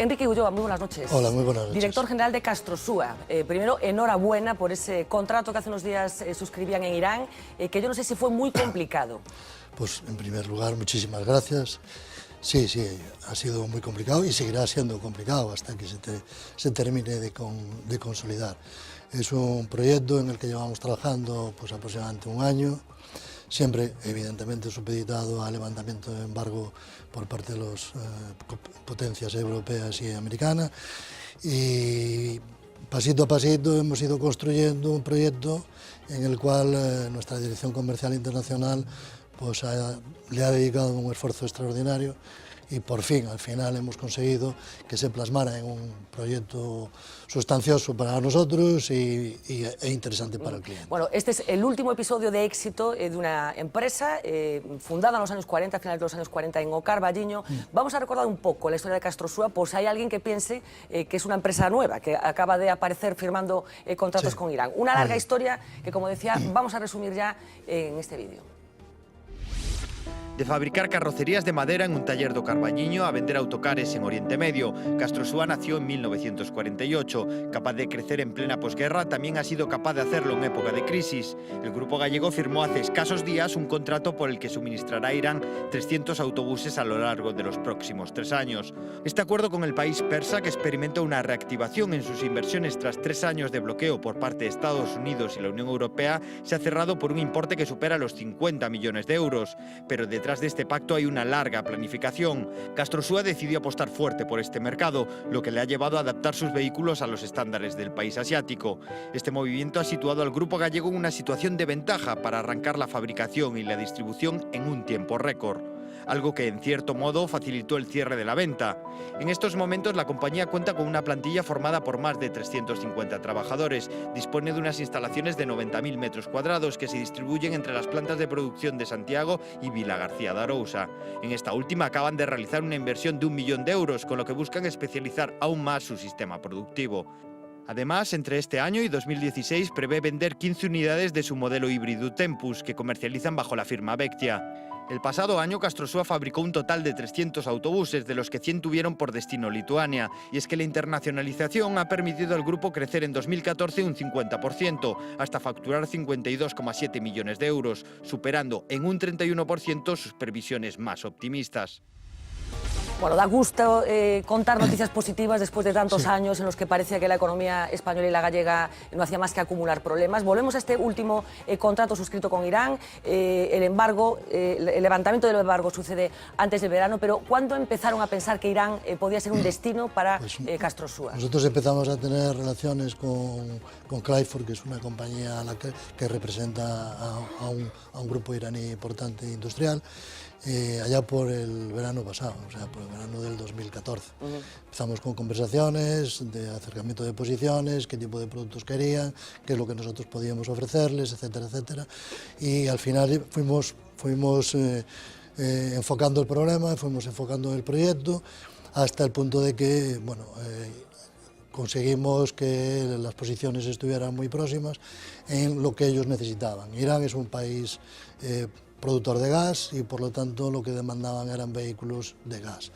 Enrique Ulloa, muy buenas noches. Hola, muy buenas noches. Director general de Castrosua. Primero, enhorabuena por ese contrato que hace unos días suscribían en Irán, que yo no sé si fue muy complicado. Pues en primer lugar, muchísimas gracias. Sí, ha sido muy complicado y seguirá siendo complicado hasta que se termine de consolidar. Es un proyecto en el que llevamos trabajando pues, aproximadamente un año, siempre evidentemente supeditado al levantamiento de embargo por parte de las potencias europeas y americanas, y pasito a pasito hemos ido construyendo un proyecto en el cual nuestra Dirección Comercial Internacional pues, le ha dedicado un esfuerzo extraordinario y por fin, al final, hemos conseguido que se plasmara en un proyecto sustancioso para nosotros e interesante para el cliente. Bueno, este es el último episodio de éxito de una empresa fundada en los años 40, a finales de los años 40 en Ocar, Valliño. Vamos a recordar un poco la historia de Castrosua, por si hay alguien que piense que es una empresa nueva, que acaba de aparecer firmando contratos con Irán. Una larga historia que, como decía, vamos a resumir ya en este vídeo. De fabricar carrocerías de madera en un taller do Carballiño a vender autocares en Oriente Medio, Castrosua nació en 1948. Capaz de crecer en plena posguerra, también ha sido capaz de hacerlo en época de crisis. El grupo gallego firmó hace escasos días un contrato por el que suministrará a Irán 300 autobuses a lo largo de los próximos 3 años. Este acuerdo con el país persa, que experimenta una reactivación en sus inversiones tras 3 años de bloqueo por parte de Estados Unidos y la Unión Europea, se ha cerrado por un importe que supera los 50 millones de euros. Pero detrás de este pacto hay una larga planificación. Castrosua decidió apostar fuerte por este mercado, lo que le ha llevado a adaptar sus vehículos a los estándares del país asiático. Este movimiento ha situado al grupo gallego en una situación de ventaja para arrancar la fabricación y la distribución en un tiempo récord, algo que en cierto modo facilitó el cierre de la venta. En estos momentos la compañía cuenta con una plantilla formada por más de 350 trabajadores, dispone de unas instalaciones de 90.000 metros cuadrados que se distribuyen entre las plantas de producción de Santiago y Vila García de Arousa. En esta última acaban de realizar una inversión de 1 millón de euros, con lo que buscan especializar aún más su sistema productivo. Además, entre este año y 2016 prevé vender 15 unidades de su modelo híbrido Tempus, que comercializan bajo la firma Vectia. El pasado año Castrosua fabricó un total de 300 autobuses, de los que 100 tuvieron por destino Lituania. Y es que la internacionalización ha permitido al grupo crecer en 2014 un 50%, hasta facturar 52,7 millones de euros, superando en un 31% sus previsiones más optimistas. Bueno, da gusto contar noticias positivas después de tantos años en los que parecía que la economía española y la gallega no hacía más que acumular problemas. Volvemos a este último contrato suscrito con Irán. El embargo, el levantamiento del embargo sucede antes del verano, pero ¿cuándo empezaron a pensar que Irán podía ser un destino para Castrosua? Nosotros empezamos a tener relaciones con Clyford, que es una compañía que representa a un grupo iraní importante industrial, allá por el verano pasado, o sea, por el verano del 2014. Empezamos con conversaciones de acercamiento de posiciones, qué tipo de productos querían, qué es lo que nosotros podíamos ofrecerles, etcétera, etcétera. Y al final fuimos enfocando el problema, fuimos enfocando el proyecto, hasta el punto de que, bueno, conseguimos que las posiciones estuvieran muy próximas en lo que ellos necesitaban. Irán es un país productor de gas y por lo tanto lo que demandaban eran vehículos de gas.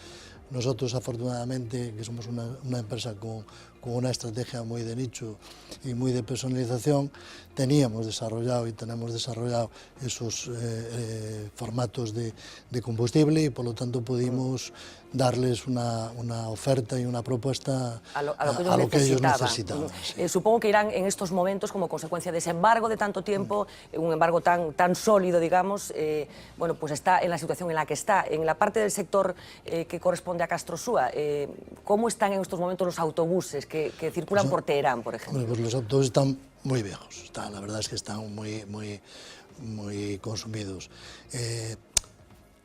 Nosotros, afortunadamente, que somos una empresa con una estrategia muy de nicho y muy de personalización, teníamos desarrollado y tenemos desarrollado esos formatos de combustible y por lo tanto pudimos darles una oferta y una propuesta a lo que ellos necesitaban. Sí. Supongo que Irán en estos momentos, como consecuencia de ese embargo de tanto tiempo, un embargo tan sólido, digamos, bueno, pues está en la situación en la que está. En la parte del sector que corresponde a Castrosua, ¿cómo están en estos momentos los autobuses que circulan por Teherán, por ejemplo? Bueno, pues los autobuses están muy viejos, la verdad es que están muy consumidos.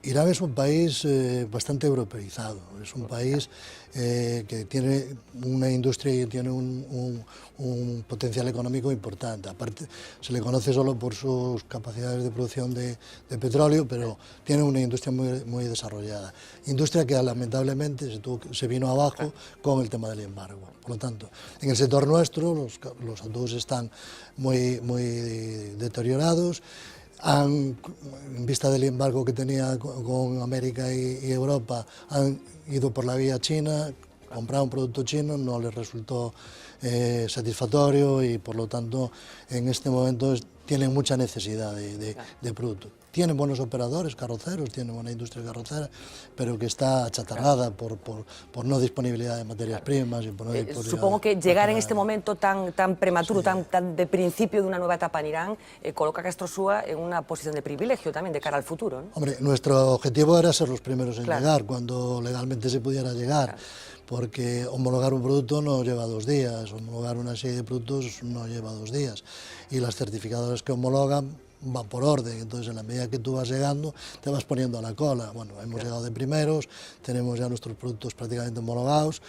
Irán es un país bastante europeizado, es un país que tiene una industria y tiene un potencial económico importante. Aparte, se le conoce solo por sus capacidades de producción de petróleo, pero tiene una industria muy desarrollada. Industria que lamentablemente se vino abajo con el tema del embargo. Por lo tanto, en el sector nuestro los autobuses están muy deteriorados. En vista del embargo que tenía con América y Europa, han ido por la vía china, comprar un producto chino no les resultó satisfactorio y por lo tanto en este momento tienen mucha necesidad de producto. Tienen buenos operadores carroceros, tienen buena industria carrocera, pero que está achatarrada por no disponibilidad de materias primas. Y por no supongo que llegar en este momento tan prematuro, tan de principio de una nueva etapa en Irán, coloca a Castrosua en una posición de privilegio también de cara al futuro, ¿no? Hombre, nuestro objetivo era ser los primeros en llegar, cuando legalmente se pudiera llegar. Porque homologar un producto no lleva 2 días, homologar una serie de productos no lleva 2 días. Y las certificadoras que homologan van por orden, entonces en la medida que tú vas llegando te vas poniendo a la cola. Bueno, hemos llegado de primeros, tenemos ya nuestros productos prácticamente homologados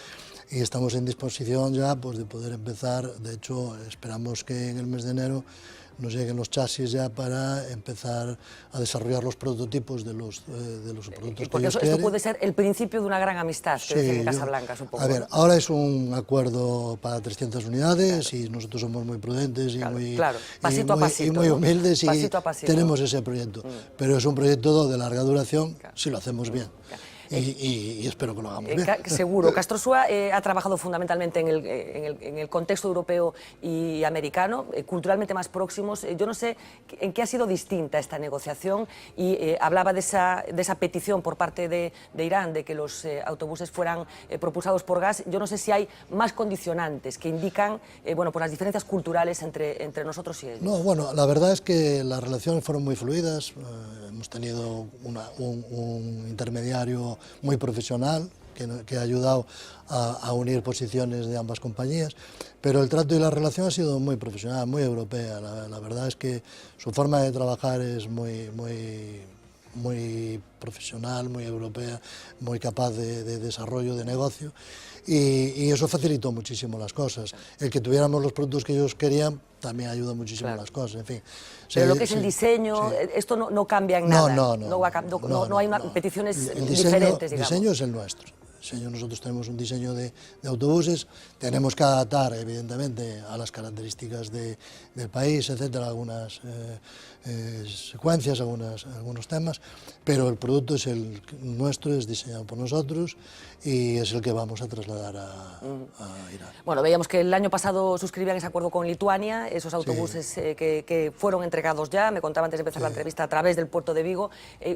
y estamos en disposición ya pues, de poder empezar. De hecho, esperamos que en el mes de enero nos lleguen los chasis ya para empezar a desarrollar los prototipos de los productos que ellos quieren. Esto puede ser el principio de una gran amistad, que decía en Casablanca, supongo. A ver, ahora es un acuerdo para 300 unidades y nosotros somos muy prudentes y muy humildes y tenemos ese proyecto. Pero es un proyecto de larga duración si lo hacemos bien. Y espero que lo hagamos bien. Seguro. Castrosua ha trabajado fundamentalmente en el contexto europeo y americano, culturalmente más próximos. Yo no sé en qué ha sido distinta esta negociación y hablaba de esa petición por parte de Irán de que los autobuses fueran propulsados por gas. Yo no sé si hay más condicionantes que indican bueno, pues las diferencias culturales entre nosotros y ellos. No, bueno, la verdad es que las relaciones fueron muy fluidas. Hemos tenido un intermediario muy profesional que ha ayudado a unir posiciones de ambas compañías, pero el trato y la relación ha sido muy profesional, muy europea. La verdad es que su forma de trabajar es muy profesional, muy europea, muy capaz de desarrollo de negocio y eso facilitó muchísimo las cosas. El que tuviéramos los productos que ellos querían también ayuda muchísimo las cosas, en fin. Pero lo que es el diseño, esto no cambia en nada. No hay peticiones diferentes, digamos. El diseño es el nuestro. Nosotros tenemos un diseño de autobuses, tenemos que adaptar evidentemente a las características del país, etcétera, algunas secuencias, algunos temas, pero el producto es el nuestro, es diseñado por nosotros y es el que vamos a trasladar a Irán. Bueno, veíamos que el año pasado suscribían ese acuerdo con Lituania, esos autobuses que fueron entregados ya, me contaba antes de empezar la entrevista, a través del puerto de Vigo.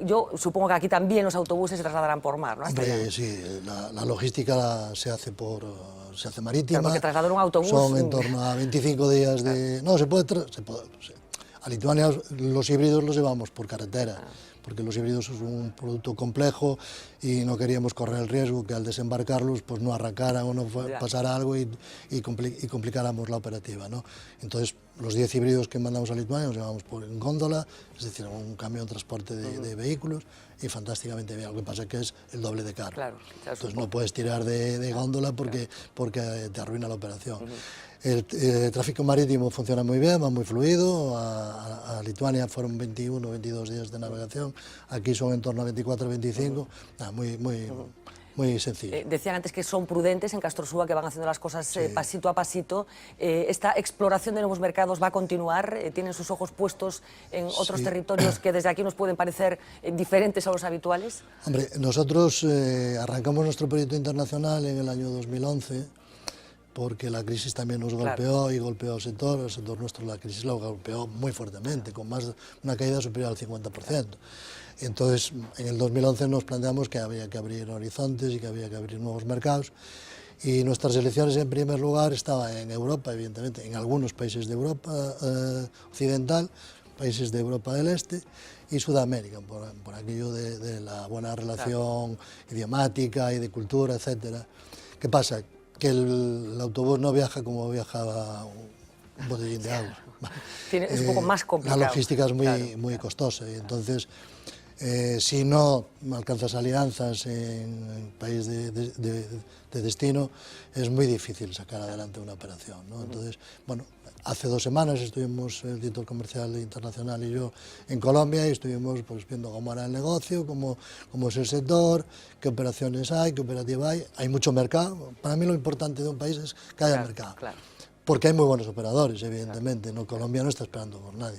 Yo supongo que aquí también los autobuses se trasladarán por mar, ¿no? Hombre, sí, la logística se hace marítima. Claro, porque trasladar un autobús... Son en torno a 25 días de... No, se puede. A Lituania los híbridos los llevamos por carretera, porque los híbridos es un producto complejo y no queríamos correr el riesgo que al desembarcarlos pues no arrancaran o no pasara algo y complicáramos la operativa, ¿no? Entonces, los 10 híbridos que mandamos a Lituania los llevamos en góndola, es decir, un camión de transporte de vehículos, y fantásticamente bien. Lo que pasa es que es el doble de caro. Entonces no puedes tirar de góndola porque te arruina la operación. El tráfico marítimo funciona muy bien, va muy fluido. A Lituania fueron 21 o 22 días de navegación, aquí son en torno a 24 o 25, muy sencillo. Decían antes que son prudentes en Castrosua, que van haciendo las cosas pasito a pasito. ¿Esta exploración de nuevos mercados va a continuar? ¿Tienen sus ojos puestos en otros territorios que desde aquí nos pueden parecer diferentes a los habituales? Hombre, nosotros arrancamos nuestro proyecto internacional en el año 2011, porque la crisis también nos golpeó y golpeó al sector. El sector nuestro, la crisis lo golpeó muy fuertemente, con una caída superior al 50%. Entonces, en el 2011 nos planteamos que había que abrir horizontes y que había que abrir nuevos mercados. Y nuestras elecciones, en primer lugar, estaban en Europa, evidentemente, en algunos países de Europa occidental, países de Europa del Este y Sudamérica, por aquello de la buena relación idiomática y de cultura, etcétera. ¿Qué pasa? Que el autobús no viaja como viajaba un botellín de agua. Es un poco más complicado. La logística es muy costosa y entonces si no alcanzas alianzas en el país de destino es muy difícil sacar adelante una operación, ¿no? Entonces, bueno, hace 2 semanas estuvimos el director comercial internacional y yo en Colombia y estuvimos pues, viendo cómo era el negocio, cómo es el sector, qué operaciones hay, qué operativa hay. Hay mucho mercado. Para mí lo importante de un país es que haya mercado. Porque hay muy buenos operadores, evidentemente. ¿No? Colombia no está esperando por nadie.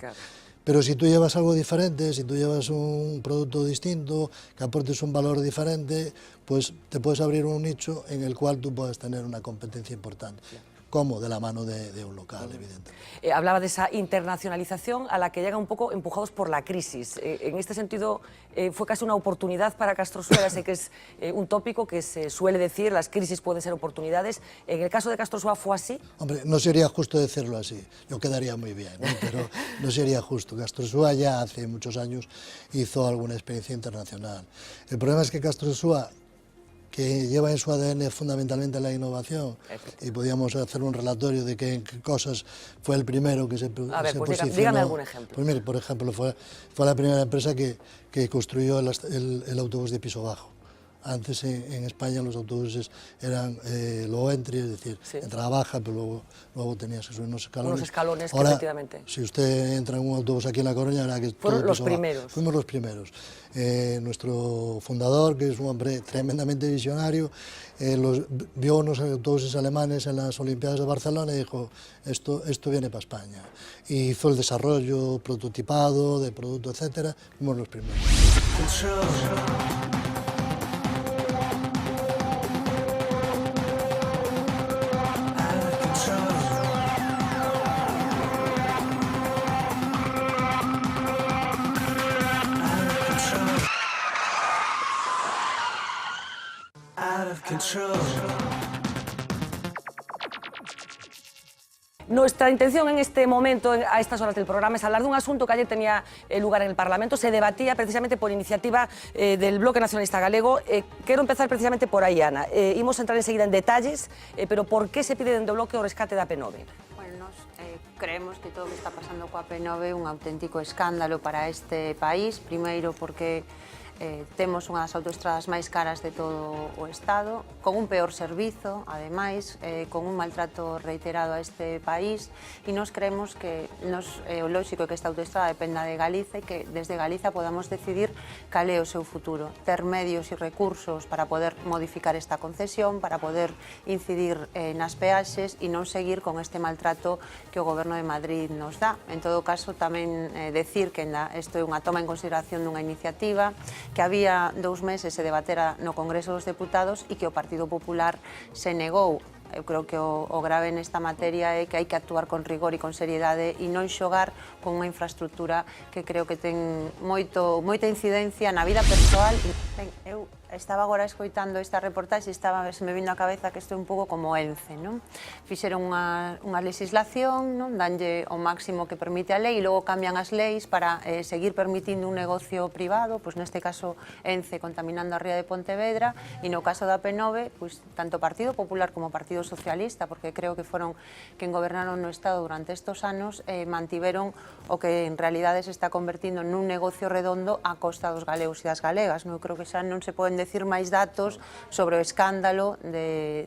Pero si tú llevas algo diferente, si tú llevas un producto distinto, que aportes un valor diferente, pues te puedes abrir un nicho en el cual tú puedas tener una competencia importante. Como de la mano de un local, evidentemente. Hablaba de esa internacionalización a la que llegan un poco empujados por la crisis. En este sentido, fue casi una oportunidad para Castrosua. Sé que es un tópico que se suele decir, las crisis pueden ser oportunidades. En el caso de Castrosua, ¿fue así? Hombre, no sería justo decirlo así, yo quedaría muy bien, ¿no? Pero no sería justo. Castrosua ya hace muchos años hizo alguna experiencia internacional. El problema es que Castrosua, que lleva en su ADN fundamentalmente la innovación, y podíamos hacer un relatorio de qué cosas fue el primero que se posicionó. Dígame algún ejemplo. Pues mire, por ejemplo, fue la primera empresa que construyó el autobús de piso bajo. Antes en España los autobuses eran low entry, es decir, entrada baja, pero luego tenías que subir unos escalones. Unos escalones, ahora, efectivamente. Si usted entra en un autobús aquí en La Coruña, verá que fueron los primeros. Fuimos los primeros. Nuestro fundador, que es un hombre tremendamente visionario, vio unos autobuses alemanes en las Olimpiadas de Barcelona y dijo, esto viene para España. Y hizo el desarrollo, prototipado de producto, etcétera. Fuimos los primeros. Nuestra intención en este momento, a estas horas del programa, es hablar de un asunto que ayer tenía lugar en el Parlamento. Se debatía precisamente por iniciativa del Bloque Nacionalista Galego. Quiero empezar precisamente por aí, Ana. Imos entrar enseguida en detalles, pero por qué se pide dende o Bloque o rescate da P9? Bueno, nos creemos que todo o que está pasando coa P9 é un auténtico escándalo para este país. Primeiro porque temos unha das autoestradas máis caras de todo o Estado, con un peor servizo, ademais, con un maltrato reiterado a este país, e nos creemos que o lóxico é que esta autoestrada dependa de Galiza e que desde Galiza podamos decidir cal é o seu futuro, ter medios e recursos para poder modificar esta concesión, para poder incidir nas peaxes e non seguir con este maltrato que o Goberno de Madrid nos dá. En todo caso, tamén decir que isto é unha toma en consideración dunha iniciativa que había 2 meses se debatera no Congreso dos Deputados e que o Partido Popular se negou. Eu creo que o grave nesta materia é que hai que actuar con rigor e con seriedade e non xogar con unha infraestructura que creo que ten moita incidencia na vida persoal. Eu estaba agora escoitando esta reportaxe e se me vindo a cabeza que isto é un pouco como ENCE, non? Fixeron unha legislación, non? Danlle o máximo que permite a lei e logo cambian as leis para seguir permitindo un negocio privado, pois neste caso ENCE contaminando a ría de Pontevedra, e no caso da P9, pois tanto Partido Popular como Partido Socialista, porque creo que foron quen gobernaron no Estado durante estos anos, mantiveron o que en realidade se está convertindo nun negocio redondo a costa dos galegos e das galegas. Eu creo que xa non se poden decir máis datos sobre o escándalo de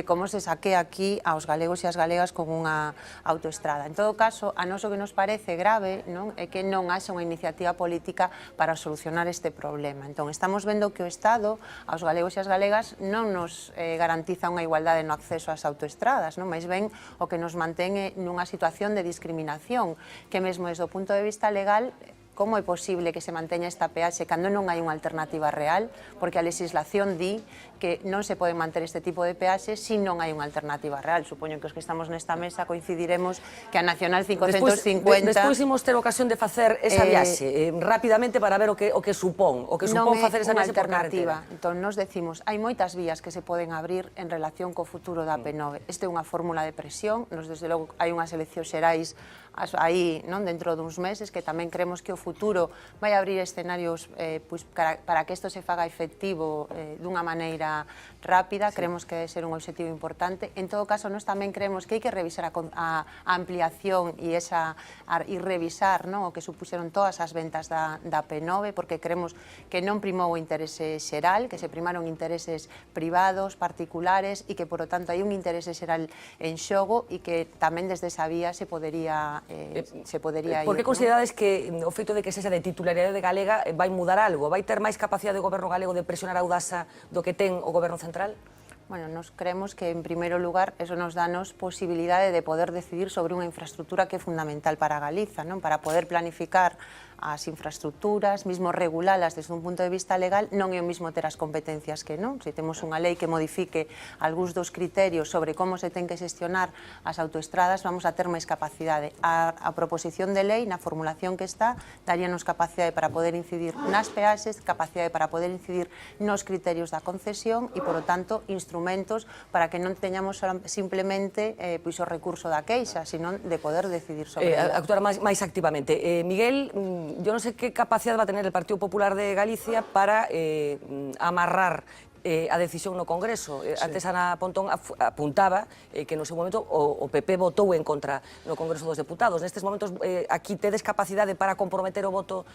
como se saquea aquí aos galegos e as galegas con unha autoestrada. En todo caso, a nós o que nos parece grave é que non haxa unha iniciativa política para solucionar este problema. Entón, estamos vendo que o Estado, aos galegos e as galegas, non nos garantiza unha igualdade no acceso ás autoestradas, máis ben o que nos mantén nunha situación de discriminación, que mesmo desde o punto de vista legal, como é posible que se manteña esta peaxe cando non hai unha alternativa real, porque a legislación di que non se pode manter este tipo de peaxes se non hai unha alternativa real. Supoño que os que estamos nesta mesa coincidiremos que a Nacional 550... Despois imos ter ocasión de facer esa viaxe rapidamente para ver o que supón facer esa viaxe por carretera. Entón, nos decimos, hai moitas vías que se poden abrir en relación co futuro da P9. Esta é unha fórmula de presión, desde logo hai unhas eleccións xerais aí dentro duns meses, que tamén creemos que o futuro vai abrir escenarios para que isto se faga efectivo dunha maneira rápida. Creemos que debe ser un objetivo importante. En todo caso, nós tamén creemos que hai que revisar a ampliación e revisar o que supuxeron todas as ventas da P9, porque creemos que non primou o interese xeral, que se primaron intereses privados, particulares, e que, por lo tanto, hai un interese xeral en xogo e que tamén desde esa vía se podería ir. Por que considerades que o feito de que sexa de titularidade galega vai mudar algo? Vai ter máis capacidade do Goberno galego de presionar a Audasa do que ten o Goberno central? Bueno, nos creemos que, en primeiro lugar, eso nos danos posibilidade de poder decidir sobre unha infraestructura que é fundamental para Galiza, non? Para poder planificar as infraestructuras, mismo regulalas desde un punto de vista legal, non é o mismo ter as competencias que non. Se temos unha lei que modifique algúns dos criterios sobre como se ten que xestionar as autoestradas, vamos a ter máis capacidade. A proposición de lei, na formulación que está, daríanos capacidade para poder incidir nas peaxes, capacidade para poder incidir nos criterios da concesión e, por lo tanto, instrumentos para que non teñamos simplemente pois o recurso da queixa, sino de poder decidir sobre ela. Actuar máis activamente. Miguel, yo no sé qué capacidad va a tener el Partido Popular de Galicia para amarrar a decisión no Congreso. Antes Ana Pontón apuntaba que no seu momento o PP votou en contra no Congreso dos Deputados. Nestes momentos aquí tedes capacidade para comprometer o voto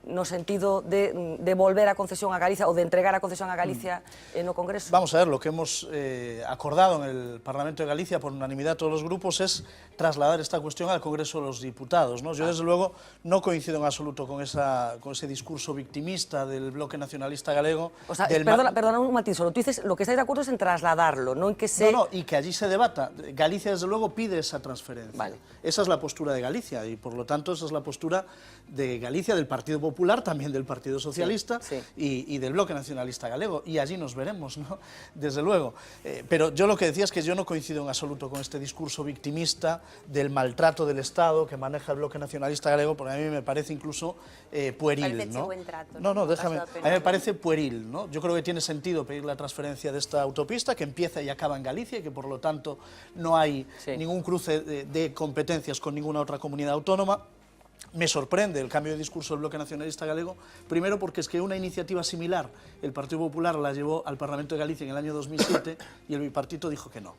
no sentido de devolver a concesión a Galicia ou de entregar a concesión a Galicia no Congreso? Vamos a ver, lo que hemos acordado en el Parlamento de Galicia por unanimidad todos los grupos es trasladar esta cuestión al Congreso de los Diputados, ¿no? Yo desde luego no coincido en absoluto con ese discurso victimista del bloque nacionalista galego. O sea, perdona un matiz, solo tú dices lo que estáis de acuerdo es en trasladarlo, no en que se... No, y que allí se debata. Galicia desde luego pide esa transferencia. Vale. Esa es la postura de Galicia y por lo tanto esa es la postura de Galicia, del Partido Popular, también del Partido Socialista y del bloque nacionalista galego, y allí nos veremos, ¿no? Desde luego. Pero yo lo que decía es que yo no coincido en absoluto con este discurso victimista del maltrato del Estado que maneja el bloque nacionalista galego, porque a mí me parece incluso pueril, ¿no? Buen trato, no, déjame. A mí me parece pueril, ¿no? Yo creo que tiene sentido pedir la transferencia de esta autopista que empieza y acaba en Galicia y que por lo tanto no hay ningún cruce de competencias con ninguna otra comunidad autónoma. Me sorprende el cambio de discurso del bloque nacionalista galego, primero porque es que una iniciativa similar el Partido Popular la llevó al Parlamento de Galicia en el año 2007 y el bipartito dijo que no.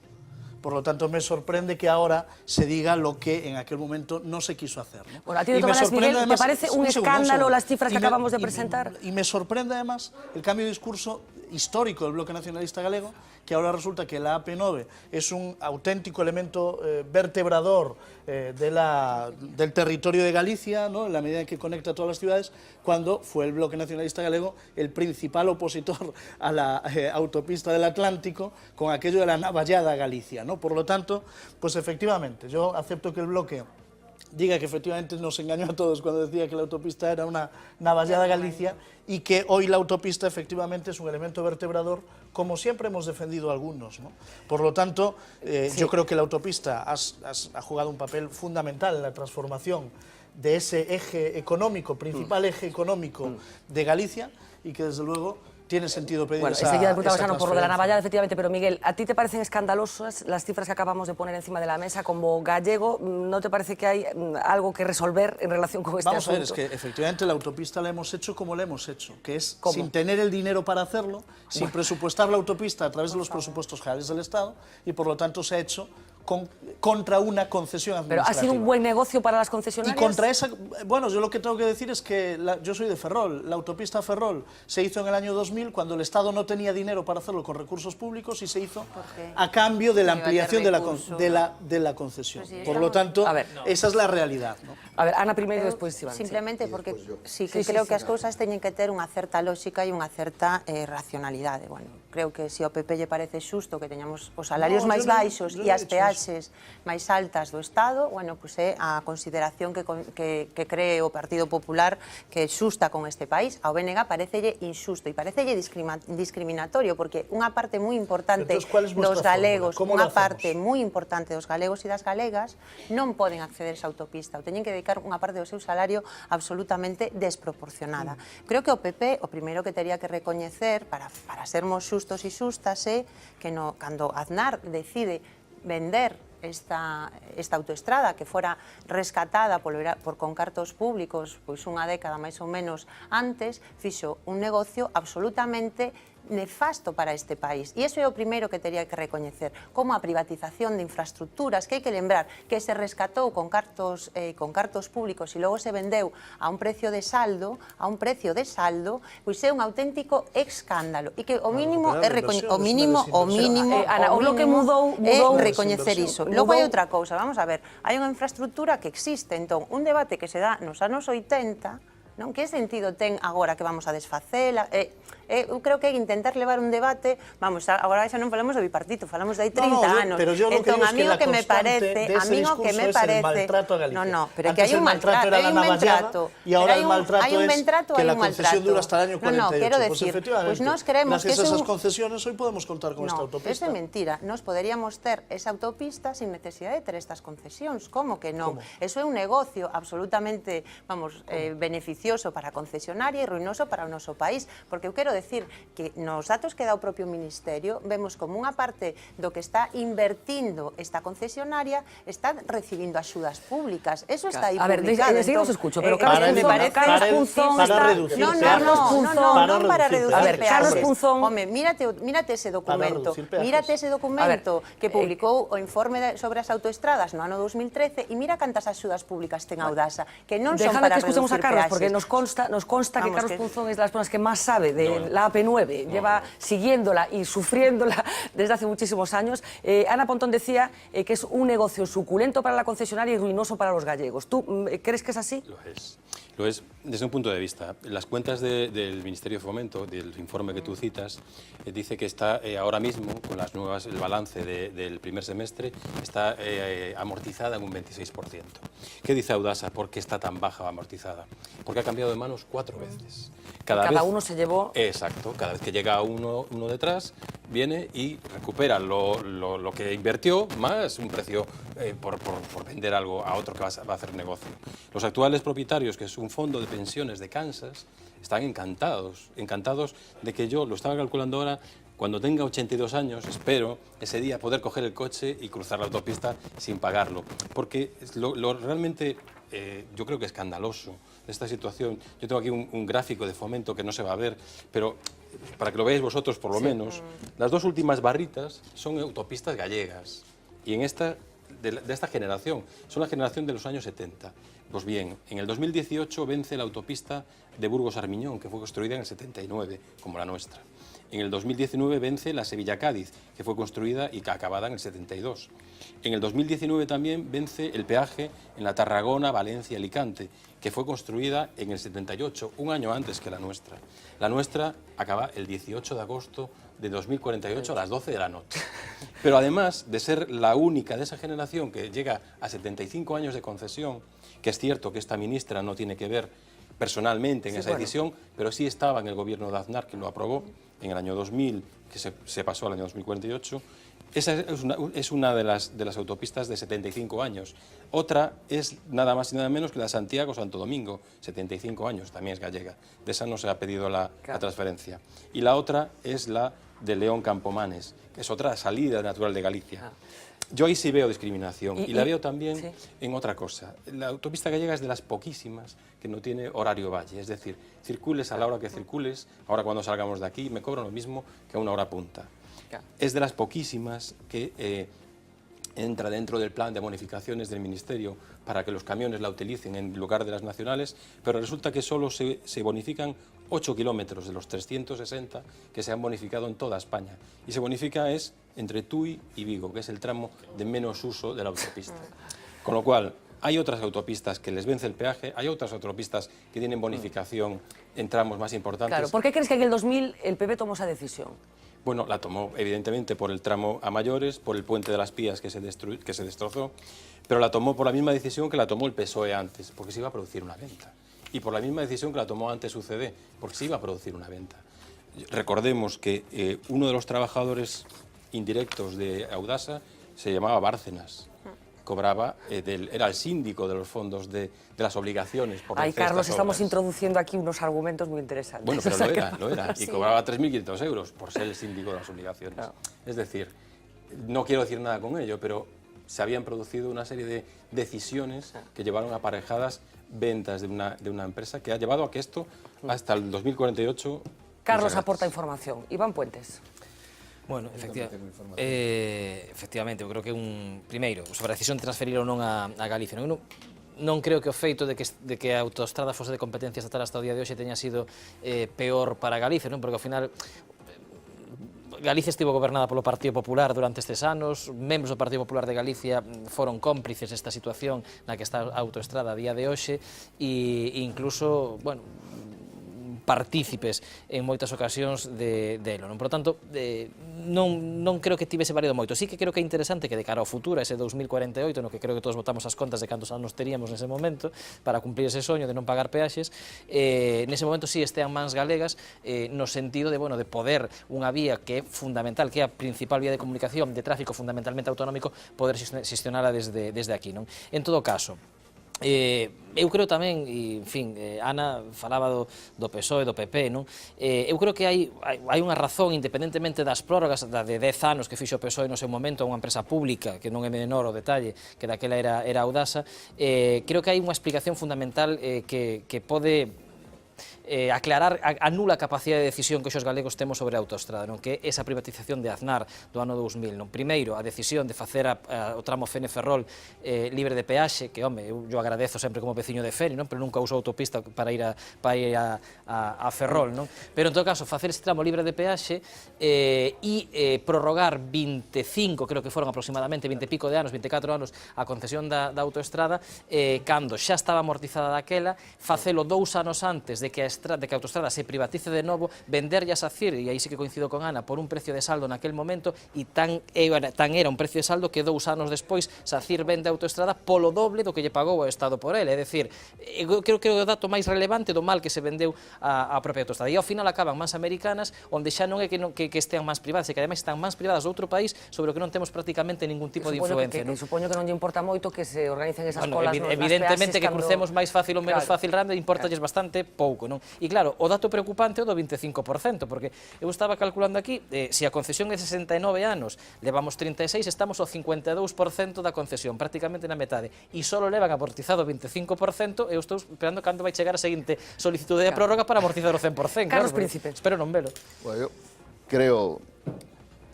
Por lo tanto, me sorprende que ahora se diga lo que en aquel momento no se quiso hacer, ¿no? Bueno, a ti de todas maneras, Miguel, ¿te parece un escándalo las cifras que acabamos de presentar? Y me sorprende además el cambio de discurso histórico del bloque nacionalista galego, que ahora resulta que la AP9 es un auténtico elemento vertebrador del territorio de Galicia, ¿no? En la medida en que conecta a todas las ciudades, cuando fue el bloque nacionalista galego el principal opositor a la autopista del Atlántico con aquello de la navallada Galicia, ¿no? Por lo tanto, pues efectivamente, yo acepto que el bloque diga que efectivamente nos engañó a todos cuando decía que la autopista era una navallada Galicia y que hoy la autopista efectivamente es un elemento vertebrador, como siempre hemos defendido algunos, ¿no? Por lo tanto, yo creo que la autopista ha jugado un papel fundamental en la transformación de ese eje económico, principal eje económico de Galicia, y que desde luego tiene sentido pedir esa enseguida preguntamos por lo de la navallada, efectivamente, pero Miguel, ¿a ti te parecen escandalosas las cifras que acabamos de poner encima de la mesa? Como gallego, ¿no te parece que hay algo que resolver en relación con este asunto? Vamos a ver, es que efectivamente la autopista la hemos hecho como la hemos hecho, que es sin tener el dinero para hacerlo, sin presupuestar la autopista a través de los presupuestos generales del Estado, y por lo tanto se ha hecho contra una concesión administrativa. ¿Pero ha sido un buen negocio para las concesionarias? Y contra esa... Bueno, yo lo que tengo que decir es que yo soy de Ferrol. La autopista Ferrol se hizo en el año 2000 cuando el Estado no tenía dinero para hacerlo con recursos públicos y se hizo a cambio de la ampliación de la concesión. Pues sí, por lo tanto, esa es la realidad, ¿no? A ver, Ana primeiro e despois Iván. Simplemente porque sí que creo que as cousas teñen que ter unha certa lógica e unha certa racionalidade. Bueno, creo que se ao PP lle parece xusto que teñamos os salarios máis baixos e as peaxes máis altas do Estado, bueno, pues é a consideración que cree o Partido Popular que é xusta con este país. Ao BNG parecelle injusto e parecelle discriminatorio, porque unha parte moi importante dos galegos, unha parte moi importante dos galegos e das galegas non poden acceder a esa autopista, ou teñen que dedicar unha parte do seu salario absolutamente desproporcionada. Creo que o PP o primeiro que tería que recoñecer para sermos xustos e xustas é que cando Aznar decide vender esta autoestrada que fora rescatada por concartos públicos pois unha década máis ou menos antes, fixo un negocio absolutamente nefasto para este país. E iso é o primeiro que tería que recoñecer, como a privatización de infraestructuras, que hai que lembrar que se rescatou con cartos públicos e logo se vendeu a un precio de saldo, pois é un auténtico escándalo e que o mínimo é recoñecer iso. Logo hai outra cousa, vamos a ver, hai unha infraestructura que existe, entón, un debate que se dá nos anos 80 non? Que sentido ten agora que vamos a desfacela? Eu creo que é intentar levar un debate, vamos, agora xa non falamos do bipartito, falamos de hai 30 anos. Pero yo lo que digo es que la constante de ese discurso es el maltrato a Galicia. No, pero Antes que hai un maltrato, era la navallada y ahora el maltrato es que la concesión dura hasta el año 48. Quero decir, efectivamente, pues nos creemos gracias que a esas concesiones hoy podemos contar con esta autopista. Eso é mentira. Nos poderíamos ter esa autopista sin necesidade de ter estas concesións. Como que non? Eso é un negocio absolutamente, vamos, beneficioso para a concesionaria e ruinoso para o noso país, porque eu quero decir que nos datos que dá o propio Ministerio vemos como unha parte do que está invertindo esta concesionaria está recibindo axudas públicas. Eso está aí publicado. A ver, os escucho, pero Carlos Punzón para reducir Carlos Punzón... Home, mírate ese documento, que publicou o informe sobre as autoestradas no ano 2013 e mira cantas axudas públicas ten Audasa, que non son para reducir peaxes. Déjame que escuchemos a Carlos, porque nos consta que Carlos Punzón es de las personas que más sabe de la AP9, lleva siguiéndola y sufriéndola desde hace muchísimos años. Ana Pontón decía que es un negocio suculento para la concesionaria y ruinoso para los gallegos. ¿Tú crees que es así? Lo es desde un punto de vista. Las cuentas del Ministerio de Fomento, del informe que tú citas, dice que está ahora mismo, con las nuevas, el balance del primer semestre, está amortizada en un 26%. ¿Qué dice Audasa? ¿Por qué está tan baja o amortizada? Porque ha cambiado de manos 4 veces. Cada uno se llevó... Exacto. Cada vez que llega uno detrás, viene y recupera lo que invirtió, más un precio por vender algo a otro que va a hacer negocio. Los actuales propietarios, que es un fondo de pensiones de Kansas, están encantados de que yo, lo estaba calculando ahora, cuando tenga 82 años, espero ese día poder coger el coche y cruzar la autopista sin pagarlo. Porque lo realmente, yo creo que escandaloso de esta situación, yo tengo aquí un gráfico de Fomento que no se va a ver, pero para que lo veáis vosotros por lo menos, las dos últimas barritas son autopistas gallegas. Y en esta, de esta generación, son la generación de los años 70. Pues bien, en el 2018 vence la autopista de Burgos-Armiñón, que fue construida en el 79, como la nuestra. En el 2019 vence la Sevilla-Cádiz, que fue construida y acabada en el 72. En el 2019 también vence el peaje en la Tarragona-Valencia-Alicante, que fue construida en el 78, un año antes que la nuestra. La nuestra acaba el 18 de agosto de 2048 a las 12 de la noche. Pero además de ser la única de esa generación que llega a 75 años de concesión, que es cierto que esta ministra no tiene que ver personalmente en esa decisión, pero sí estaba en el gobierno de Aznar, que lo aprobó en el año 2000, que se pasó al año 2048. Esa es una de las autopistas de 75 años. Otra es nada más y nada menos que la Santiago-Santo Domingo, 75 años, también es gallega. De esa no se ha pedido la transferencia. Y la otra es la de León-Campomanes, que es otra salida natural de Galicia. Yo ahí sí veo discriminación y la veo también en otra cosa. La autopista gallega es de las poquísimas que no tiene horario valle, es decir, circules a la hora que circules, ahora cuando salgamos de aquí me cobran lo mismo que a una hora punta. Es de las poquísimas que entra dentro del plan de bonificaciones del Ministerio para que los camiones la utilicen en lugar de las nacionales, pero resulta que solo se bonifican 8 kilómetros de los 360 que se han bonificado en toda España. Y se bonifica es entre Tui y Vigo, que es el tramo de menos uso de la autopista. Con lo cual, hay otras autopistas que les vence el peaje, hay otras autopistas que tienen bonificación en tramos más importantes. Claro, ¿por qué crees que en el 2000 el PP tomó esa decisión? Bueno, la tomó evidentemente por el tramo a mayores, por el puente de las Pías que se destrozó, pero la tomó por la misma decisión que la tomó el PSOE antes, porque se iba a producir una venta. Y por la misma decisión que la tomó antes UCD, porque se iba a producir una venta. Recordemos que uno de los trabajadores indirectos de Audasa se llamaba Bárcenas. Cobraba, era el síndico de los fondos de las obligaciones. Ay, Carlos, estamos introduciendo aquí unos argumentos muy interesantes. Bueno, pero lo era. Y cobraba 3.500 euros por ser el síndico de las obligaciones. Claro. Es decir, no quiero decir nada con ello, pero se habían producido una serie de decisiones que llevaron aparejadas ventas de una empresa que ha llevado a que esto, hasta el 2048... Carlos aporta información. Iván Puentes. Bueno, efectivamente, eu creo que primeiro, sobre a decisión de transferir ou non a Galicia. Non creo que o feito de que a autoestrada fose de competencia estatal hasta o día de hoxe teña sido peor para Galicia, non? Porque ao final Galicia estivo gobernada polo Partido Popular durante estes anos, membros do Partido Popular de Galicia foron cómplices desta situación na que está a autoestrada a día de hoxe e incluso, bueno, partícipes en moitas ocasións delo. Por lo tanto, non creo que tivese variado moito. Sí que creo que é interesante que de cara ao futuro, ese 2048, no que creo que todos votamos as contas de cantos anos teríamos nese momento para cumplir ese soño de non pagar peaxes, nese momento sí estean mans galegas no sentido de, bueno, de poder unha vía que é fundamental, que é a principal vía de comunicación de tráfico fundamentalmente autonómico, poder xestionala desde aquí, non? En todo caso, eu creo tamén, e, en fin, Ana falaba do PSOE, do PP, non? Eu creo que hai unha razón, independentemente das prórrogas de 10 anos que fixo o PSOE no seu momento a unha empresa pública, que non é menor o detalle, que daquela era Audasa, creo que hai unha explicación fundamental que pode aclarar a nula capacidade de decisión que os galegos temos sobre a autoestrada, non? Que é esa privatización de Aznar do ano 2000, non? Primeiro, a decisión de facer o tramo Fene-Ferrol libre de peaxe, que, home, eu agradezo sempre como veciño de Fene, non? Pero nunca uso autopista para ir a Ferrol, non? Pero, en todo caso, facer ese tramo libre de peaxe e prorrogar 25, creo que foron aproximadamente 20 e pico de anos, 24 anos, a concesión da autoestrada, cando xa estaba amortizada daquela, facelo 2 anos antes de que a autoestrada se privatice de novo, venderlle a SACIR, e aí sí que coincido con Ana, por un precio de saldo naquel momento, e tan era un precio de saldo que 2 anos despois SACIR vende a autoestrada polo doble do que lle pagou o Estado por ele. É dicir, eu creo que é o dato máis relevante do mal que se vendeu a propia autoestrada. E ao final acaban mans americanas, onde xa non é que estean mans privadas, e que ademais están mans privadas de outro país sobre o que non temos prácticamente ningún tipo de influencia. Supoño que non lle importa moito que se organicen esas colas nos evidentemente peaxes que crucemos máis fácil ou menos fácil rande, importalles bastante pouco, non? E claro, o dato preocupante é o do 25%, porque eu estaba calculando aquí, se a concesión é 69 anos, levamos 36, estamos ao 52% da concesión, prácticamente na metade, e só levan amortizado o 25%, eu estou esperando cando vai chegar a seguinte solicitude de prórroga para amortizar o 100%. Carlos Príncipe. Espero non velo. Bueno, yo creo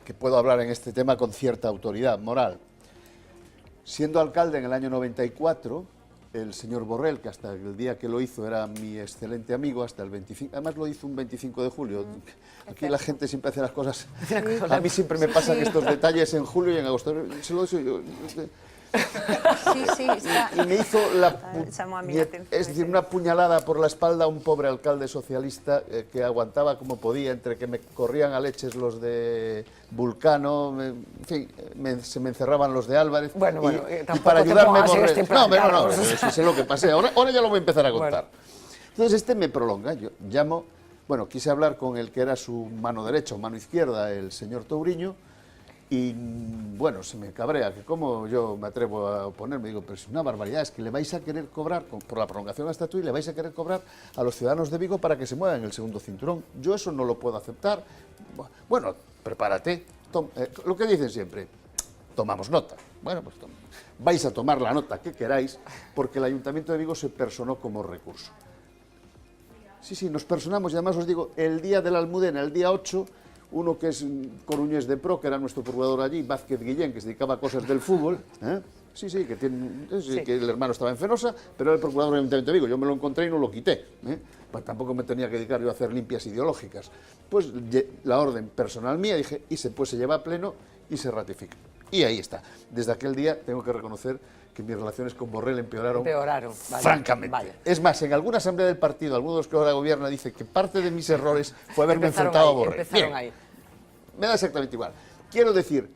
que puedo hablar en este tema con cierta autoridad moral. Siendo alcalde en el año 94, el señor Borrell, que hasta el día que lo hizo era mi excelente amigo, hasta el 25, además lo hizo un 25 de julio. Aquí la gente siempre hace las cosas, a mí siempre me pasan estos detalles en julio y en agosto. Se lo digo yo. Sí, está. Y me hizo es decir, una puñalada por la espalda a un pobre alcalde socialista que aguantaba como podía, entre que me corrían a leches los de Vulcano, en fin, se me encerraban los de Álvarez. Bueno, y para ayudarme no, sé lo que pasé. Ahora ya lo voy a empezar a contar. Entonces este me prolonga, yo llamo, bueno, quise hablar con el que era su mano derecha o mano izquierda, el señor Touriño. Y bueno, se me cabrea, que cómo yo me atrevo a oponerme, digo, pero es una barbaridad, es que le vais a querer cobrar, por la prolongación de la estatua, y le vais a querer cobrar a los ciudadanos de Vigo para que se muevan en el segundo cinturón. Yo eso no lo puedo aceptar. Bueno, prepárate, lo que dicen siempre, tomamos nota. Bueno, pues vais a tomar la nota que queráis, porque el Ayuntamiento de Vigo se personó como recurso. Sí, nos personamos, y además os digo, el día de la Almudena, el día 8, uno que es coruñés de Pro, que era nuestro procurador allí, Vázquez Guillén, que se dedicaba a cosas del fútbol, que el hermano estaba en Fenosa, pero era el procurador del Ayuntamiento de Vigo. Yo me lo encontré y no lo quité. Pues tampoco me tenía que dedicar yo a hacer limpias ideológicas. Pues la orden personal mía, dije, y se lleva a pleno y se ratifica. Y ahí está. Desde aquel día tengo que reconocer que mis relaciones con Borrell empeoraron vale, francamente. Vale. Es más, en alguna asamblea del partido, alguno de los que ahora gobierna dice que parte de mis errores fue haberme enfrentado a Borrell. Bien, me da exactamente igual. Quiero decir,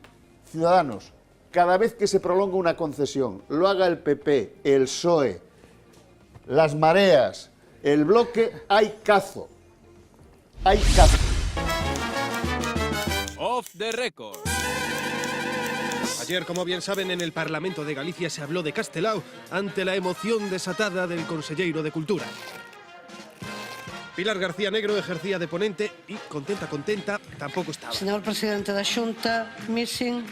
ciudadanos, cada vez que se prolonga una concesión, lo haga el PP, el PSOE, las mareas, el bloque, hay cazo. Hay cazo. Off the record. Ayer, como bien saben, en el Parlamento de Galicia se habló de Castelao ante la emoción desatada del conselleiro de Cultura. Pilar García Negro ejercía de ponente y, contenta, tampoco estaba. Señor presidente da Xunta, missing.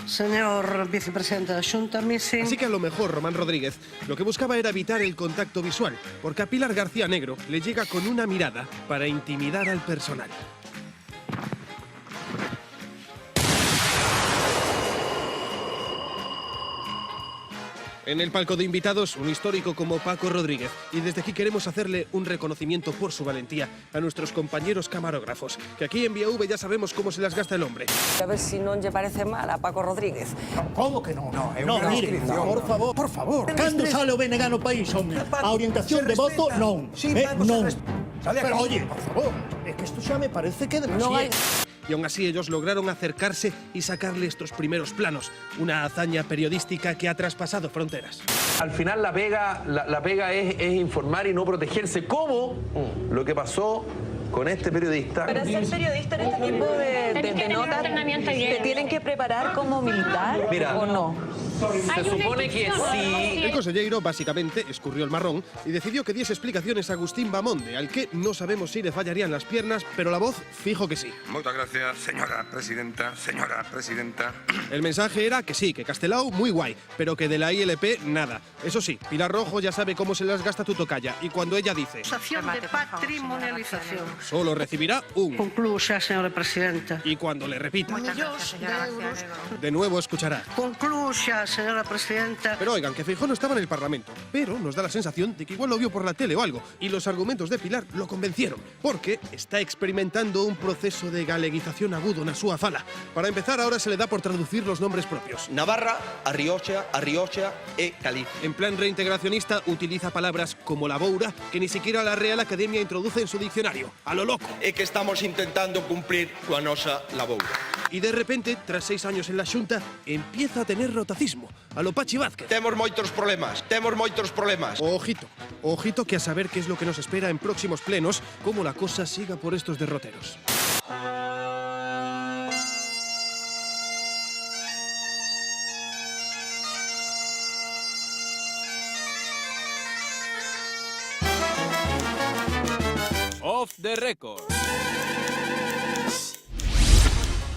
Señor vicepresidente da Xunta, missing. Así que a lo mejor Román Rodríguez lo que buscaba era evitar el contacto visual, porque a Pilar García Negro le llega con una mirada para intimidar al personal. En el palco de invitados, un histórico como Paco Rodríguez. Y desde aquí queremos hacerle un reconocimiento por su valentía a nuestros compañeros camarógrafos, que aquí en Vía V ya sabemos cómo se las gasta el hombre. A ver si non lle parece mal a Paco Rodríguez. Como que non? No, mire, por favor. Cando sale o BNG no país, home? A orientación de voto, non. Non. Pero, oye, por favor, es que esto ya me parece que demasiado. Y aún así ellos lograron acercarse y sacarle estos primeros planos. Una hazaña periodística que ha traspasado fronteras. Al final la pega es informar y no protegerse, como lo que pasó con este periodista. Para ser periodista en este tipo de notas, ¿te tienen que preparar como militar o no? Se supone que sí. El consellero básicamente escurrió el marrón y decidió que diese explicaciones a Agustín Bamonde, al que no sabemos si le fallarían las piernas, pero la voz fijo que sí. Muchas gracias, señora presidenta, señora presidenta. El mensaje era que sí, que Castelao muy guay, pero que de la ILP nada. Eso sí, Pilar Rojo ya sabe cómo se las gasta tu tocaya, y cuando ella dice Acusación de patrimonialización. solo recibirá un. Concluya, señora presidenta. Y cuando le repita Millóns de euros. de nuevo escuchará. Concluya, señora presidenta. Pero oigan, que Feijóo no estaba en el Parlamento, pero nos da la sensación de que igual lo vio por la tele o algo, y los argumentos de Pilar lo convencieron, porque está experimentando un proceso de galeguización agudo na súa fala. Para empezar, ahora se le da por traducir los nombres propios. Navarra, A Rioxa e Caliz. En plan reintegracionista utiliza palabras como la boura, que ni siquiera la Real Academia introduce en su diccionario. A lo loco. É que estamos intentando cumplir coa nosa laboura. Y de repente, tras 6 años en la Xunta, empieza a tener rotacismo, a lo Pachi Vázquez. Temos moitos problemas. Ojito, ojito que a saber qué es lo que nos espera en próximos plenos, cómo la cosa siga por estos derroteros. Off the record.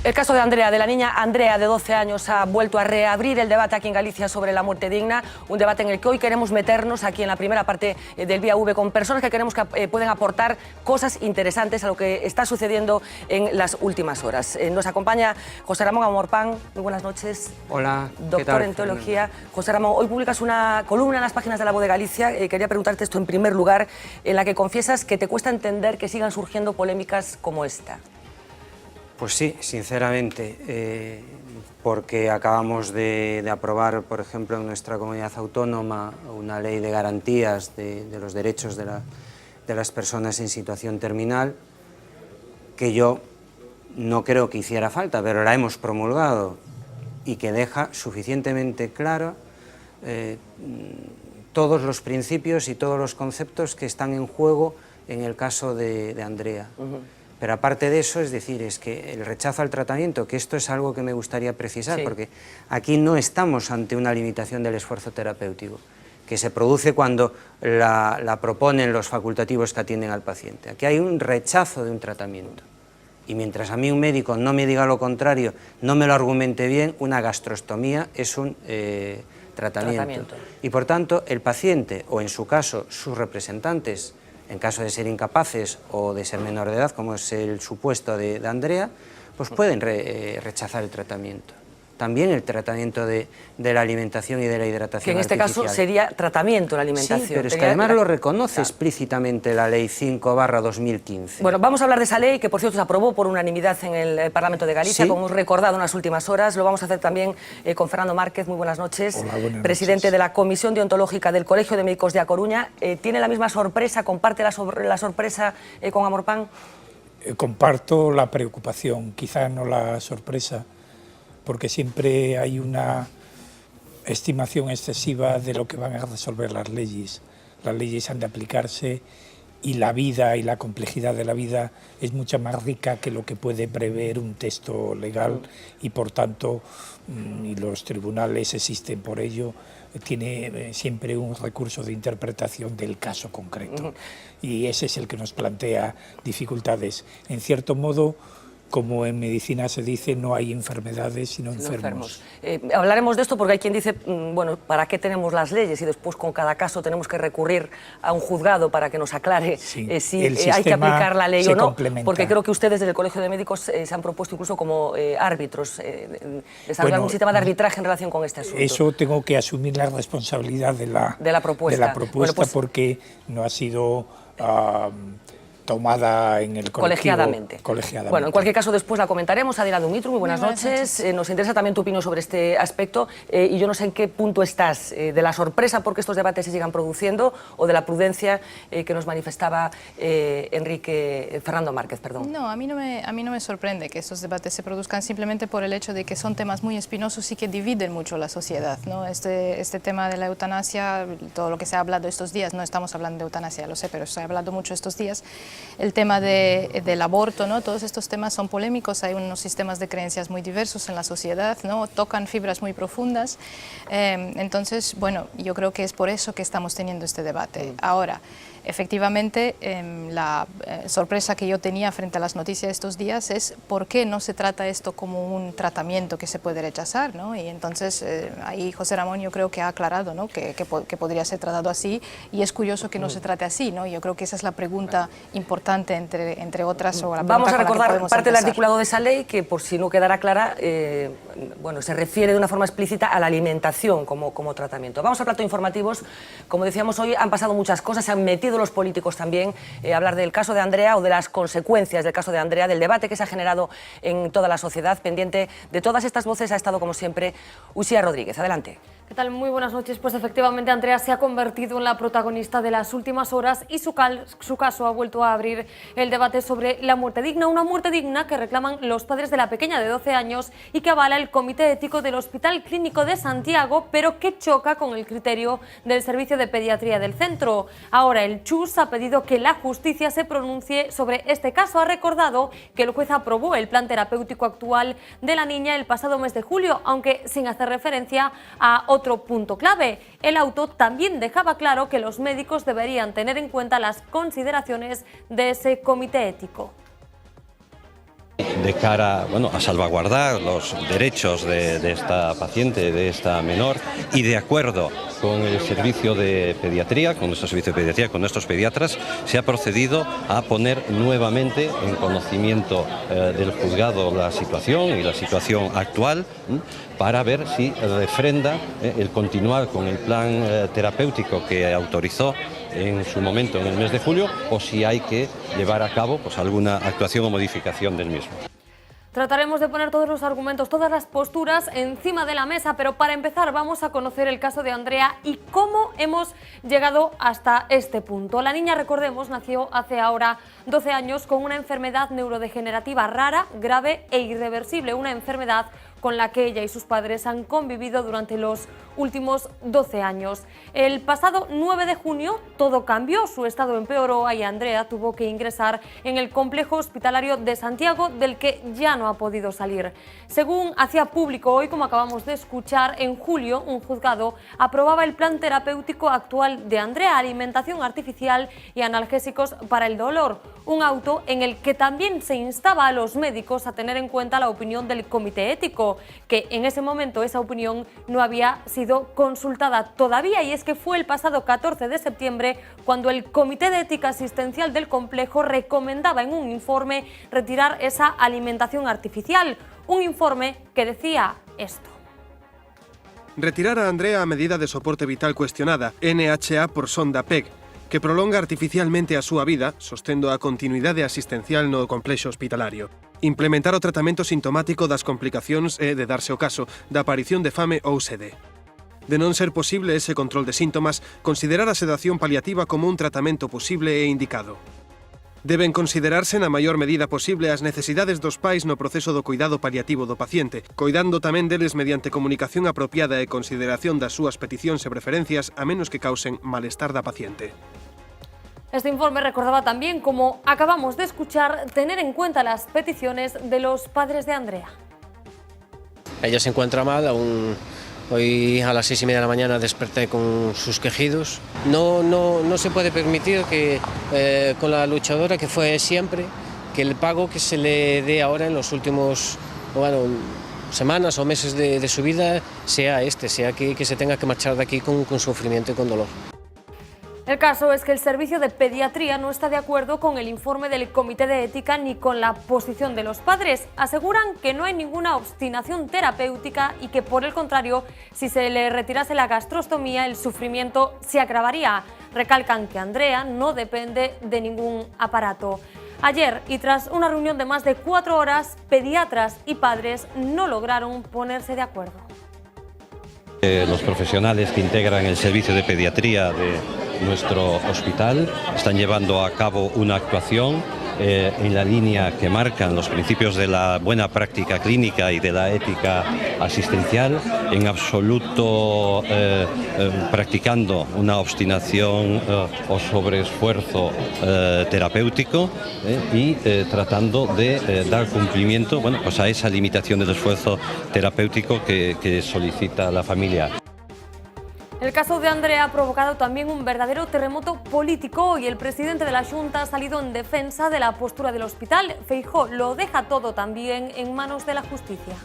El caso de Andrea, de la niña Andrea de 12 años, ha vuelto a reabrir el debate aquí en Galicia sobre la muerte digna, un debate en el que hoy queremos meternos aquí en la primera parte del Vía V con personas que queremos que pueden aportar cosas interesantes a lo que está sucediendo en las últimas horas. Nos acompaña José Ramón Amorpán. Muy buenas noches. Hola, doctor en teología. José Ramón, hoy publicas una columna en las páginas de La Voz de Galicia. Quería preguntarte esto en primer lugar, en la que confiesas que te cuesta entender que sigan surgiendo polémicas como esta. Pues sí, sinceramente, porque acabamos de aprobar, por ejemplo, en nuestra comunidad autónoma una ley de garantías de los derechos de las personas en situación terminal, que yo no creo que hiciera falta, pero la hemos promulgado y que deja suficientemente claro todos los principios y todos los conceptos que están en juego en el caso de Andrea. Pero aparte de eso, es decir, es que el rechazo al tratamiento, que esto es algo que me gustaría precisar, porque aquí no estamos ante una limitación del esfuerzo terapéutico, que se produce cuando la proponen los facultativos que atienden al paciente. Aquí hay un rechazo de un tratamiento. Y mientras a mí un médico no me diga lo contrario, no me lo argumente bien, una gastrostomía es un tratamiento. Y por tanto, el paciente, o en su caso, sus representantes, en caso de ser incapaces o de ser menor de edad, como es el supuesto de Andrea, pues pueden rechazar el tratamiento. También el tratamiento de la alimentación y de la hidratación que en este artificial. caso sería tratamiento la alimentación. Sí, pero es que además lo reconoce explícitamente la Ley 5/2015. Bueno, vamos a hablar de esa ley, que por cierto se aprobó por unanimidad en el Parlamento de Galicia, como hemos recordado en las últimas horas. Lo vamos a hacer también con Fernando Márquez. Muy buenas noches. Hola, buenas presidente noches. de la Comisión Deontológica del Colegio de Médicos de A Coruña. ¿Tiene la misma sorpresa, comparte la sorpresa con Amorpán? Comparto la preocupación, quizá no la sorpresa, porque siempre hay una estimación excesiva de lo que van a resolver las leyes. Las leyes han de aplicarse y la vida y la complejidad de la vida es mucho más rica que lo que puede prever un texto legal y por tanto, y los tribunales existen por ello, tiene siempre un recurso de interpretación del caso concreto y ese es el que nos plantea dificultades. En cierto modo, como en medicina se dice, no hay enfermedades sino enfermos. Hablaremos de esto porque hay quien dice, bueno, ¿para qué tenemos las leyes? Y después con cada caso tenemos que recurrir a un juzgado para que nos aclare si hay que aplicar la ley o no. Porque creo que ustedes desde el Colegio de Médicos se han propuesto incluso como árbitros, desarrollar un sistema de arbitraje en relación con este asunto. Eso tengo que asumir la responsabilidad de la propuesta, bueno, pues, porque no ha sido tomada en el colectivo colegiadamente. Bueno, en cualquier caso después la comentaremos. Adela Dumitru, muy buenas noches. Nos interesa también tu opinión sobre este aspecto y yo no sé en qué punto estás de la sorpresa porque estos debates se sigan produciendo o de la prudencia que nos manifestaba Fernando Márquez. No, a mí no me sorprende que estos debates se produzcan simplemente por el hecho de que son temas muy espinosos y que dividen mucho la sociedad, ¿no? Este tema de la eutanasia, todo lo que se ha hablado estos días, no estamos hablando de eutanasia, lo sé, pero se ha hablado mucho estos días. El tema del aborto, ¿no? Todos estos temas son polémicos, hay unos sistemas de creencias muy diversos en la sociedad, ¿no? Tocan fibras muy profundas, entonces, bueno, yo creo que es por eso que estamos teniendo este debate. Ahora, efectivamente, la sorpresa que yo tenía frente a las noticias de estos días es por qué no se trata esto como un tratamiento que se puede rechazar, ¿no? Y entonces ahí José Ramón yo creo que ha aclarado, ¿no? que podría ser tratado así y es curioso que no se trate así, ¿no? Yo creo que esa es la pregunta importante entre otras. O la Vamos a recordar parte del articulado de esa ley que, por si no quedara clara, bueno, se refiere de una forma explícita a la alimentación como tratamiento. Vamos a plato informativos. Como decíamos hoy, han pasado muchas cosas, se han metido los políticos también, hablar del caso de Andrea o de las consecuencias del caso de Andrea, del debate que se ha generado en toda la sociedad. Pendiente de todas estas voces ha estado, como siempre, Uxía Rodríguez. Adelante. ¿Qué tal? Muy buenas noches. Pues efectivamente Andrea se ha convertido en la protagonista de las últimas horas y su caso ha vuelto a abrir el debate sobre la muerte digna, una muerte digna que reclaman los padres de la pequeña de 12 años y que avala el Comité Ético del Hospital Clínico de Santiago, pero que choca con el criterio del Servicio de Pediatría del centro. Ahora el CHUS ha pedido que la justicia se pronuncie sobre este caso. Ha recordado que el juez aprobó el plan terapéutico actual de la niña el pasado mes de julio, aunque sin hacer referencia a otro punto clave. El auto también dejaba claro que los médicos deberían tener en cuenta las consideraciones de ese comité ético. De cara, bueno, a salvaguardar los derechos de esta paciente, de esta menor, y de acuerdo con el servicio de pediatría, con nuestro servicio de pediatría, con nuestros pediatras, se ha procedido a poner nuevamente en conocimiento del juzgado la situación y la situación actual para ver si refrenda el continuar con el plan terapéutico que autorizó en su momento en el mes de julio o si hay que llevar a cabo pues alguna actuación o modificación del mismo. Trataremos de poner todos los argumentos, todas las posturas encima de la mesa, pero para empezar vamos a conocer el caso de Andrea y cómo hemos llegado hasta este punto. La niña, recordemos, nació hace ahora 12 años con una enfermedad neurodegenerativa rara, grave e irreversible, una enfermedad con la que ella y sus padres han convivido durante los últimos 12 años. El pasado 9 de junio todo cambió, su estado empeoró y Andrea tuvo que ingresar en el complejo hospitalario de Santiago, del que ya no ha podido salir. Según hacía público hoy, como acabamos de escuchar, en julio un juzgado aprobaba el plan terapéutico actual de Andrea, alimentación artificial y analgésicos para el dolor, un auto en el que también se instaba a los médicos a tener en cuenta la opinión del comité ético, que en ese momento esa opinión no había sido consultada todavía, y es que fue el pasado 14 de septiembre cuando el Comité de Ética Asistencial del complejo recomendaba en un informe retirar esa alimentación artificial, un informe que decía esto. Retirar a Andrea a medida de soporte vital cuestionada, NHA por sonda PEG, que prolonga artificialmente a súa vida, sostendo a continuidade asistencial no complexo hospitalario. Implementar o tratamento sintomático das complicacións e, de darse o caso, da aparición de fame ou sede. De non ser posible ese control de síntomas, considerar a sedación paliativa como un tratamento posible e indicado. Deben considerarse na maior medida posible as necesidades dos pais no proceso do cuidado paliativo do paciente, coidando tamén deles mediante comunicación apropiada e consideración das súas peticións e preferencias a menos que causen malestar da paciente. Este informe recordaba también, como acabamos de escuchar, tener en cuenta las peticiones de los padres de Andrea. Ella se encuentra mal, hoy a las 6:30 de la mañana desperté con sus quejidos. No se puede permitir que con la luchadora que fue siempre, que el pago que se le dé ahora en los últimos, semanas o meses de su vida sea que se tenga que marchar de aquí con sufrimiento y con dolor. El caso es que el Servicio de Pediatría no está de acuerdo con el informe del Comité de Ética ni con la posición de los padres. Aseguran que no hay ninguna obstinación terapéutica y que, por el contrario, si se le retirase la gastrostomía, el sufrimiento se agravaría. Recalcan que Andrea no depende de ningún aparato. Ayer, y tras una reunión de más de 4 horas, pediatras y padres no lograron ponerse de acuerdo. Los profesionales que integran el servicio de pediatría de nuestro hospital están llevando a cabo una actuación en la línea que marcan los principios de la buena práctica clínica y de la ética asistencial, en absoluto practicando una obstinación o sobreesfuerzo terapéutico y tratando de dar cumplimiento pues a esa limitación del esfuerzo terapéutico que solicita la familia. El caso de Andrea ha provocado también un verdadero terremoto político y el presidente de la Xunta ha salido en defensa de la postura del hospital. Feijóo lo deja todo también en manos de la justicia.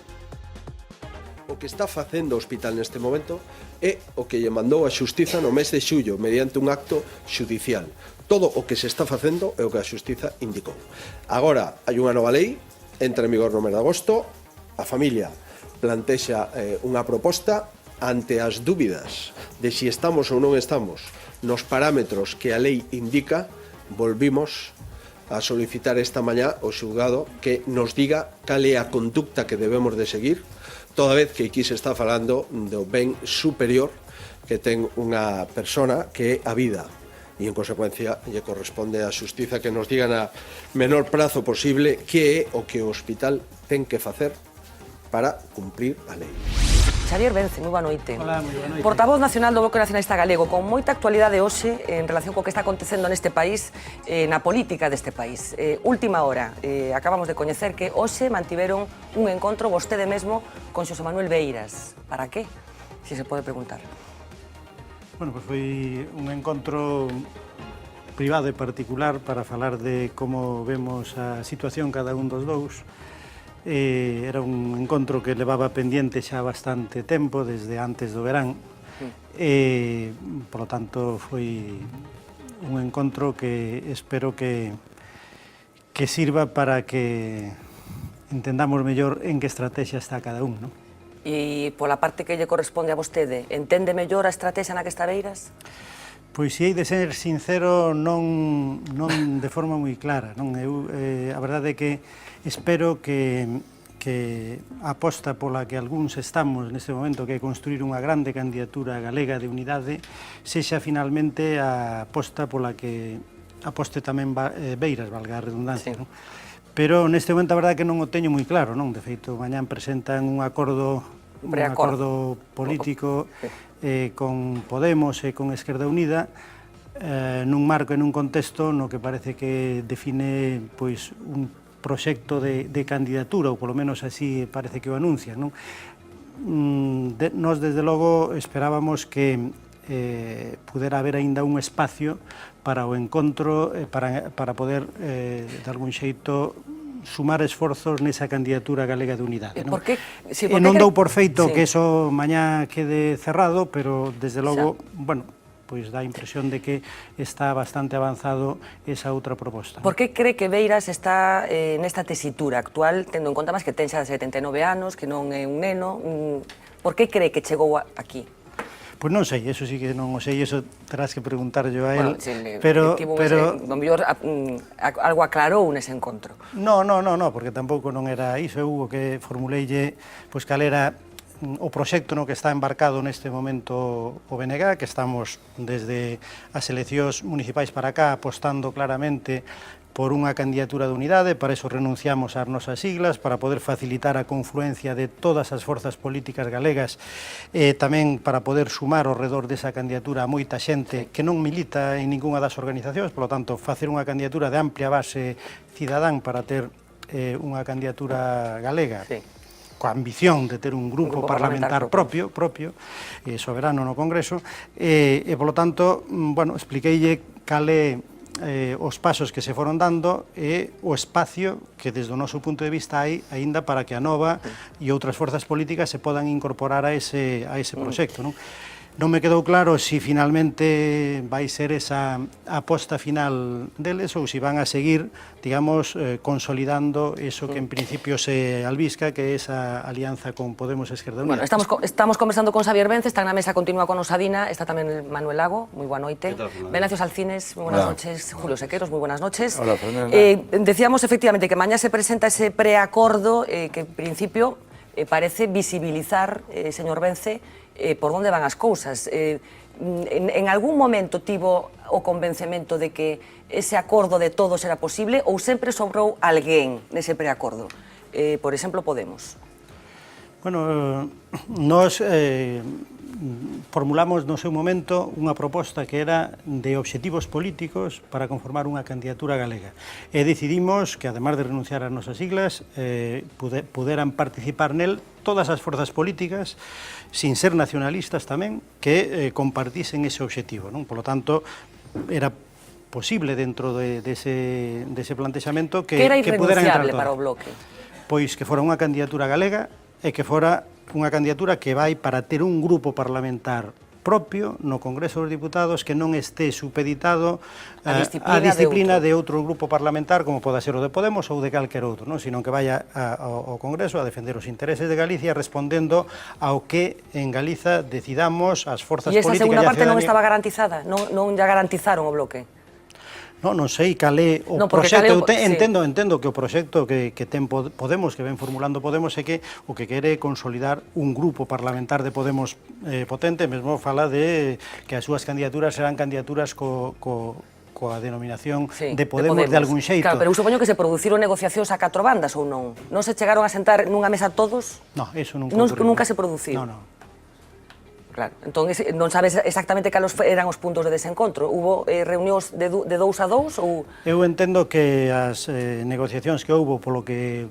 O que está facendo o hospital neste momento é o que lle mandou a Xustiza no mes de xullo mediante un acto xudicial. Todo o que se está facendo é o que a Xustiza indicou. Agora hai unha nova lei, entra en vigor no mes de agosto, a familia plantexa unha proposta ante as dúbidas de si estamos ou non estamos nos parámetros que a lei indica. Volvimos a solicitar esta mañá ao xulgado que nos diga cal é a conducta que debemos de seguir, toda vez que aquí se está falando do ben superior que ten unha persona que é a vida, e en consecuencia lle corresponde á xustiza que nos diga na menor prazo posible que é o que o hospital ten que facer para cumprir a lei. Xavier Vence, moi boa noite. Hola, moi boa noite. Portavoz nacional do Bloque Nacionalista Galego, con moita actualidade hoxe en relación co que está acontecendo neste país, na política deste país. Última hora, acabamos de coñecer que hoxe mantiveron un encontro vostede mesmo con Xosé Manuel Beiras. Para qué? Si se pode preguntar. Bueno, pues foi un encontro privado e particular para falar de como vemos a situación cada un dos dous. Era un encontro que levaba pendiente xa bastante tempo, desde antes do verán. Por lo tanto, foi un encontro que espero que sirva para que entendamos mellor en que estrategia está cada un, non? E pola parte que lle corresponde a vostede, entende mellor a estrategia na que está Beiras? Pois se hei de ser sincero, non de forma moi clara. A verdade é que espero que a aposta pola que algúns estamos neste momento, que é construir unha grande candidatura galega de unidade, sexa finalmente a aposta pola que aposte tamén Beiras, valga a redundancia. Pero neste momento a verdade é que non o teño moi claro. De feito, mañán presentan un acordo político con Podemos e con Esquerda Unida, nun marco e nun contexto no que parece que define un proxecto de candidatura, ou polo menos así parece que o anuncian. Nós, desde logo, esperábamos que pudera haber aínda un espacio para o encontro, para poder, de algún xeito, sumar esforzos nesa candidatura galega de unidade. Non dou por feito que eso mañá quede cerrado, pero, desde logo, pois dá a impresión de que está bastante avanzado esa outra proposta. Por que cree que Beiras está nesta tesitura actual, tendo en conta máis que ten xa 79 anos, que non é un neno? Por que cree que chegou aquí? Pois non sei, eso sí que non o sei, eso terás que preguntarlle a él, pero o mellor algo aclarou nese encontro. Non, porque tampouco non era iso, eu o que formuleille, pois cal era o proxecto no que está embarcado neste momento o BNG, que estamos desde as eleccións municipais para cá apostando claramente por unha candidatura de unidade. Para eso renunciamos ás nosas siglas, para poder facilitar a confluencia de todas as forzas políticas galegas, tamén para poder sumar ao redor desa candidatura a moita xente que non milita en ningunha das organizacións, por lo tanto, facer unha candidatura de amplia base cidadán para ter unha candidatura galega, coa ambición de ter un grupo parlamentar propio, soberano no Congreso, e, polo tanto, expliqueille cal é os pasos que se foron dando e o espacio que desde o noso punto de vista hai aínda para que a Nova e outras forzas políticas se podan incorporar a ese proxecto, non? Non me quedou claro se finalmente vai ser esa aposta final deles ou se van a seguir, digamos, consolidando eso que en principio se albisca, que é esa alianza con Podemos e Esquerda Unida. Bueno, estamos conversando con Xavier Vence, está na mesa continua con Osadina, está tamén Manuel Lago, moi boa noite. Venancio Salcines, moi buenas noches. Julio Sequeros, moi buenas noches. Hola, Fernanda. Decíamos efectivamente que mañá se presenta ese preacordo que en principio parece visibilizar, señor Vence, por onde van as cousas. En algún momento tivo o convencemento de que ese acordo de todos era posible ou sempre sobrou alguén nese preacordo? Por exemplo, Podemos. Bueno, nós formulamos no seu momento unha proposta que era de obxectivos políticos para conformar unha candidatura galega e decidimos que, además de renunciar ás nosas siglas, puderan participar nel todas as forzas políticas, sin ser nacionalistas tamén, que compartisen ese obxectivo, non? Por lo tanto, era posible dentro dese plantexamento que era puderan entrar irrenunciable para o bloque? Pois que fora unha candidatura galega e que fora unha candidatura que vai para ter un grupo parlamentar propio no Congreso dos Diputados que non este supeditado á disciplina de outro grupo parlamentar como poda ser o de Podemos ou de calquer outro, non? Sino que vaya ao Congreso a defender os intereses de Galicia respondendo ao que en Galiza decidamos as forzas políticas e a ciudadanía. E esa segunda parte non estaba garantizada? Non ya garantizaron o bloque? Non sei cal é o proxecto, entendo que o proxecto que ten Podemos, que ven formulando Podemos, é que o que quere consolidar un grupo parlamentar de Podemos potente, mesmo fala de que as súas candidaturas serán candidaturas coa denominación de Podemos de algún xeito. Claro, pero eu supoño que se produciron negociacións a 4 bandas ou non? Non se chegaron a sentar nunha mesa todos? Non, eso nunca se produciu? Non. Claro, entón non sabes exactamente calos eran os puntos de desencontro? Hubo reunións de 2 a 2 ou...? Eu entendo que as negociacións que houbo polo que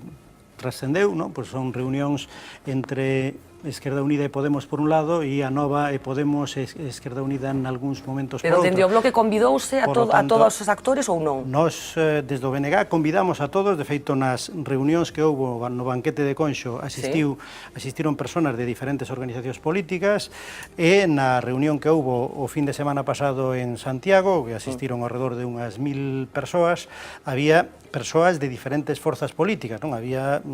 trascendeu, non? Pois son reunións entre Esquerda Unida e Podemos por un lado e a Nova e Podemos e Esquerda Unida en algúns momentos por outro. Pero dende o bloque convidouse a todos os actores ou non? Nós, desde o BNG, convidamos a todos, de feito, nas reunións que houbo no banquete de Conxo asistiron persoas de diferentes organizacións políticas e na reunión que houbo o fin de semana pasado en Santiago, que asistiron ao redor de unhas 1000 persoas, había persoas de diferentes forzas políticas, non? Había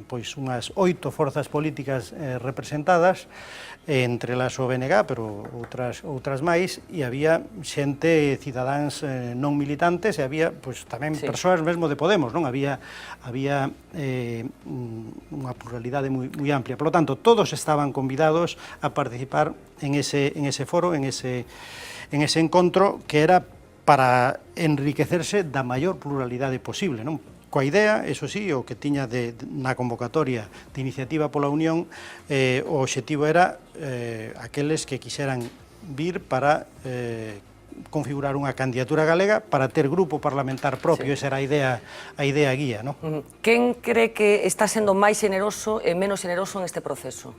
pois unhas 8 forzas políticas representadas, entre las o BNG, pero outras máis, e había xente, cidadáns non militantes, e había pois tamén persoas mesmo de Podemos, non? Había unha pluralidade moi amplia. Por lo tanto, todos estaban convidados a participar en ese foro, en ese encontro que era para enriquecerse da maior pluralidade posible, non? Coa idea, eso sí, o que tiña na convocatoria de Iniciativa pola Unión, o obxectivo era aqueles que quixeran vir para configurar unha candidatura galega para ter grupo parlamentar propio, esa era a idea guía, non? Quen cree que está sendo máis xeneroso e menos xeneroso en este proceso?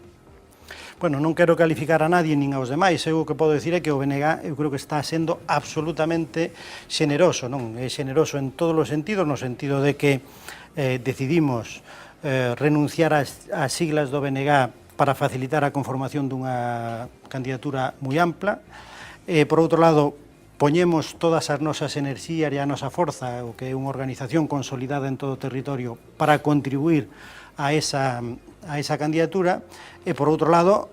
Bueno, non quero calificar a nadie nin aos demais, eu o que podo dicir é que o BNG eu creo que está sendo absolutamente xeneroso, non? É xeneroso en todos os sentidos, no sentido de que decidimos renunciar ás siglas do BNG para facilitar a conformación dunha candidatura moi ampla. Por outro lado, poñemos todas as nosas enerxías e a nosa forza, o que é unha organización consolidada en todo o territorio, para contribuir a esa candidatura, e por outro lado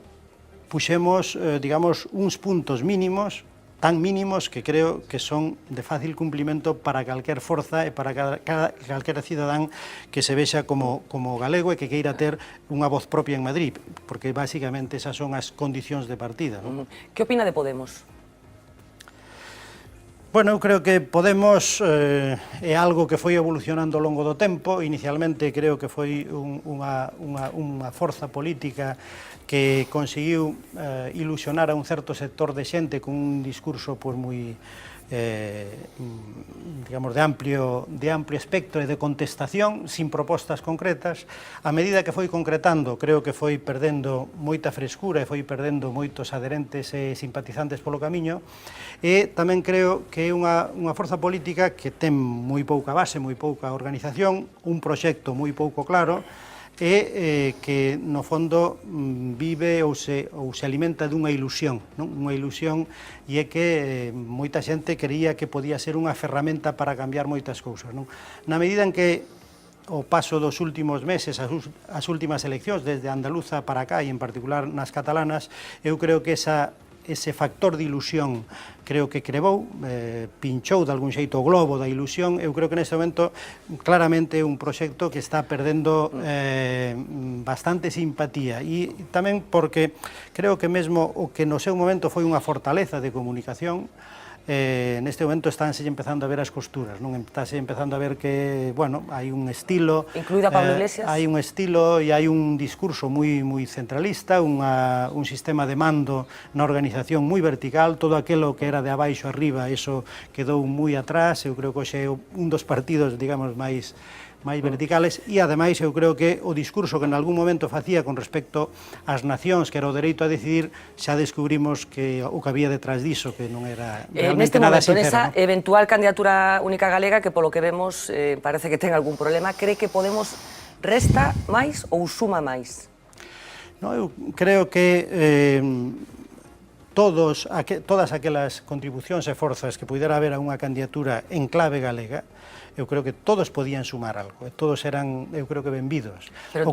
puxemos, digamos, uns puntos mínimos, tan mínimos que creo que son de fácil cumplimento para calquer forza e para calquera cidadán que se vexa como galego e que queira ter unha voz propia en Madrid, porque basicamente esas son as condicións de partida, non? Que opina de Podemos? Bueno, eu creo que Podemos é algo que foi evolucionando ao longo do tempo. Inicialmente creo que foi unha forza política que conseguiu ilusionar a un certo sector de xente con un discurso moi digamos, de amplio espectro e de contestación, sin propostas concretas. A medida que foi concretando, creo que foi perdendo moita frescura e foi perdendo moitos adherentes e simpatizantes polo camiño, e tamén creo que que é unha forza política que ten moi pouca base, moi pouca organización, un proxecto moi pouco claro, e que, no fondo, vive ou se alimenta dunha ilusión, non? Unha ilusión, e é que moita xente creía que podía ser unha ferramenta para cambiar moitas cousas, non? Na medida en que o paso dos últimos meses, as últimas eleccións, desde Andaluza para cá, e en particular nas catalanas, eu creo que ese factor de ilusión creo que crebou, pinchou de algún xeito o globo da ilusión. Eu creo que neste momento claramente é un proxecto que está perdendo bastante simpatía, e tamén porque creo que mesmo o que no seu momento foi unha fortaleza de comunicación, neste momento estánse empezando a ver as costuras, non? Estáse empezando a ver que, bueno, hai un estilo, incluída Pablo Iglesias, hai un estilo e hai un discurso moi centralista, un sistema de mando na organización moi vertical, todo aquilo que era de abaixo arriba, eso quedou moi atrás. Eu creo que hoxe é un dos partidos, digamos, máis verticales, e ademais eu creo que o discurso que en algún momento facía con respecto ás nacións, que era o dereito a decidir, xa descubrimos que o que había detrás diso, que non era realmente nada sincero. Nesta eventual candidatura única galega, que polo que vemos parece que ten algún problema, cree que Podemos resta máis ou suma máis? No, eu creo que todas aquelas contribucións e forzas que pudera haber a unha candidatura en clave galega, eu creo que todos podían sumar algo, e todos eran, eu creo que, benvidos. O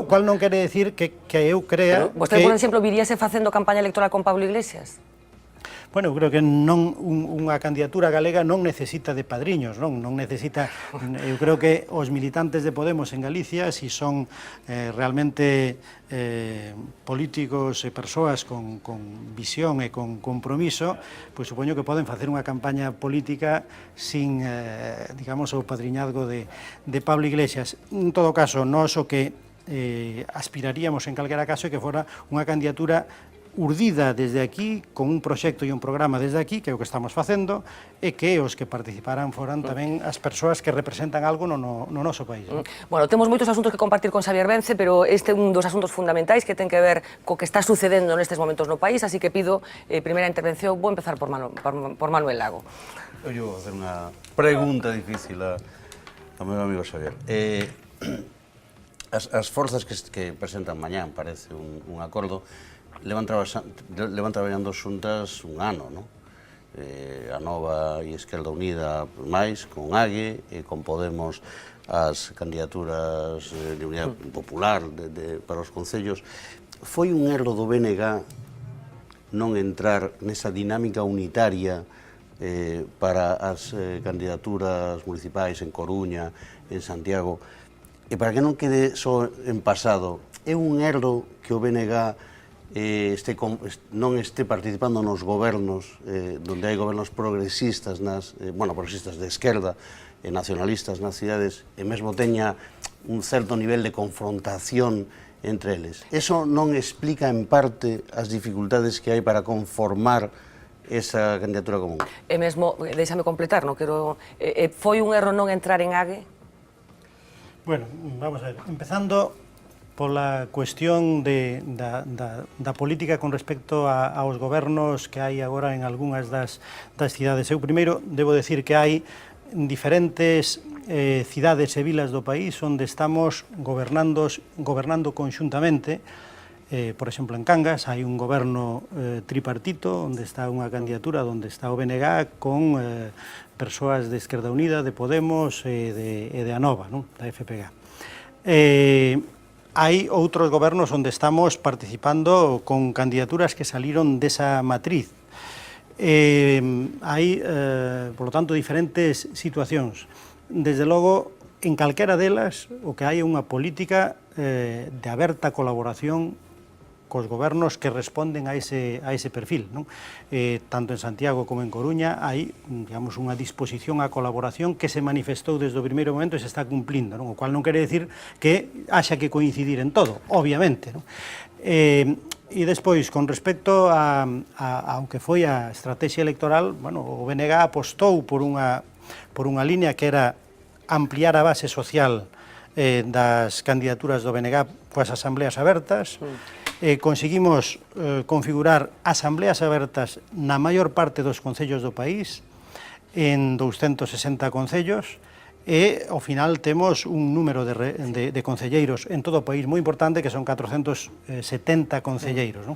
cual non quere decir que eu crea... Vostede, por exemplo, viríase facendo campaña electoral con Pablo Iglesias? Bueno, eu creo que unha candidatura galega non necesita de padriños, non necesita... Eu creo que os militantes de Podemos en Galicia, si son realmente políticos e persoas con visión e con compromiso, pois supoño que poden facer unha campaña política sin, digamos, o padriñazgo de Pablo Iglesias. En todo caso, nós o que aspiraríamos en calquera caso é que fora unha candidatura urdida desde aquí, con un proxecto e un programa desde aquí, que é o que estamos facendo, e que os que participaran foran tamén as persoas que representan algo no noso país. Bueno, temos moitos asuntos que compartir con Xavier Vence, pero este é un dos asuntos fundamentais que ten que ver co que está sucedendo nestes momentos no país, así que pido primeira intervención. Vou empezar por Manuel Lago. Eu vou facer unha pregunta difícil ao meu amigo Xavier. As forzas que presentan mañán, parece un acordo, levan traballando xuntas un ano, non? A Nova e Esquerda Unida máis, con AGE e con Podemos as candidaturas de Unidade Popular para os concellos. Foi un erro do BNG non entrar nesa dinámica unitaria para as candidaturas municipais en Coruña, en Santiago, e para que non quede só en pasado. É un erro que o BNG non este participando nos gobernos, donde hai gobernos progresistas, progresistas de esquerda e nacionalistas nas cidades, e mesmo teña un certo nivel de confrontación entre eles. Eso non explica en parte as dificultades que hai para conformar esa candidatura común. E mesmo, deixame completar, foi un erro non entrar en AGE? Bueno, vamos a ver, empezando pola cuestión da política con respecto aos gobernos que hai agora en algunhas das cidades. Eu primeiro debo decir que hai diferentes cidades e vilas do país onde estamos gobernando conxuntamente. Por exemplo, en Cangas hai un goberno tripartito onde está unha candidatura onde está o BNG con persoas de Esquerda Unida, de Podemos e de Anova, da FPG. Hai outros gobernos onde estamos participando con candidaturas que saliron desa matriz. Hai, por lo tanto, diferentes situacións. Desde logo, en calquera delas, o que hai é unha política de aberta colaboración cos gobernos que responden a ese perfil, non? Tanto en Santiago como en Coruña hai, digamos, unha disposición á colaboración que se manifestou desde o primeiro momento e se está cumplindo, non? O cual non quere decir que haxa que coincidir en todo, obviamente, non? E despois, con respecto ao que foi a estrategia electoral, bueno, o BNG apostou por unha línea que era ampliar a base social das candidaturas do BNG coas asambleas abertas. Conseguimos configurar asambleas abertas na maior parte dos concellos do país, en 260 concellos, e ao final temos un número de concelleiros en todo o país moi importante, que son 470 concelleiros.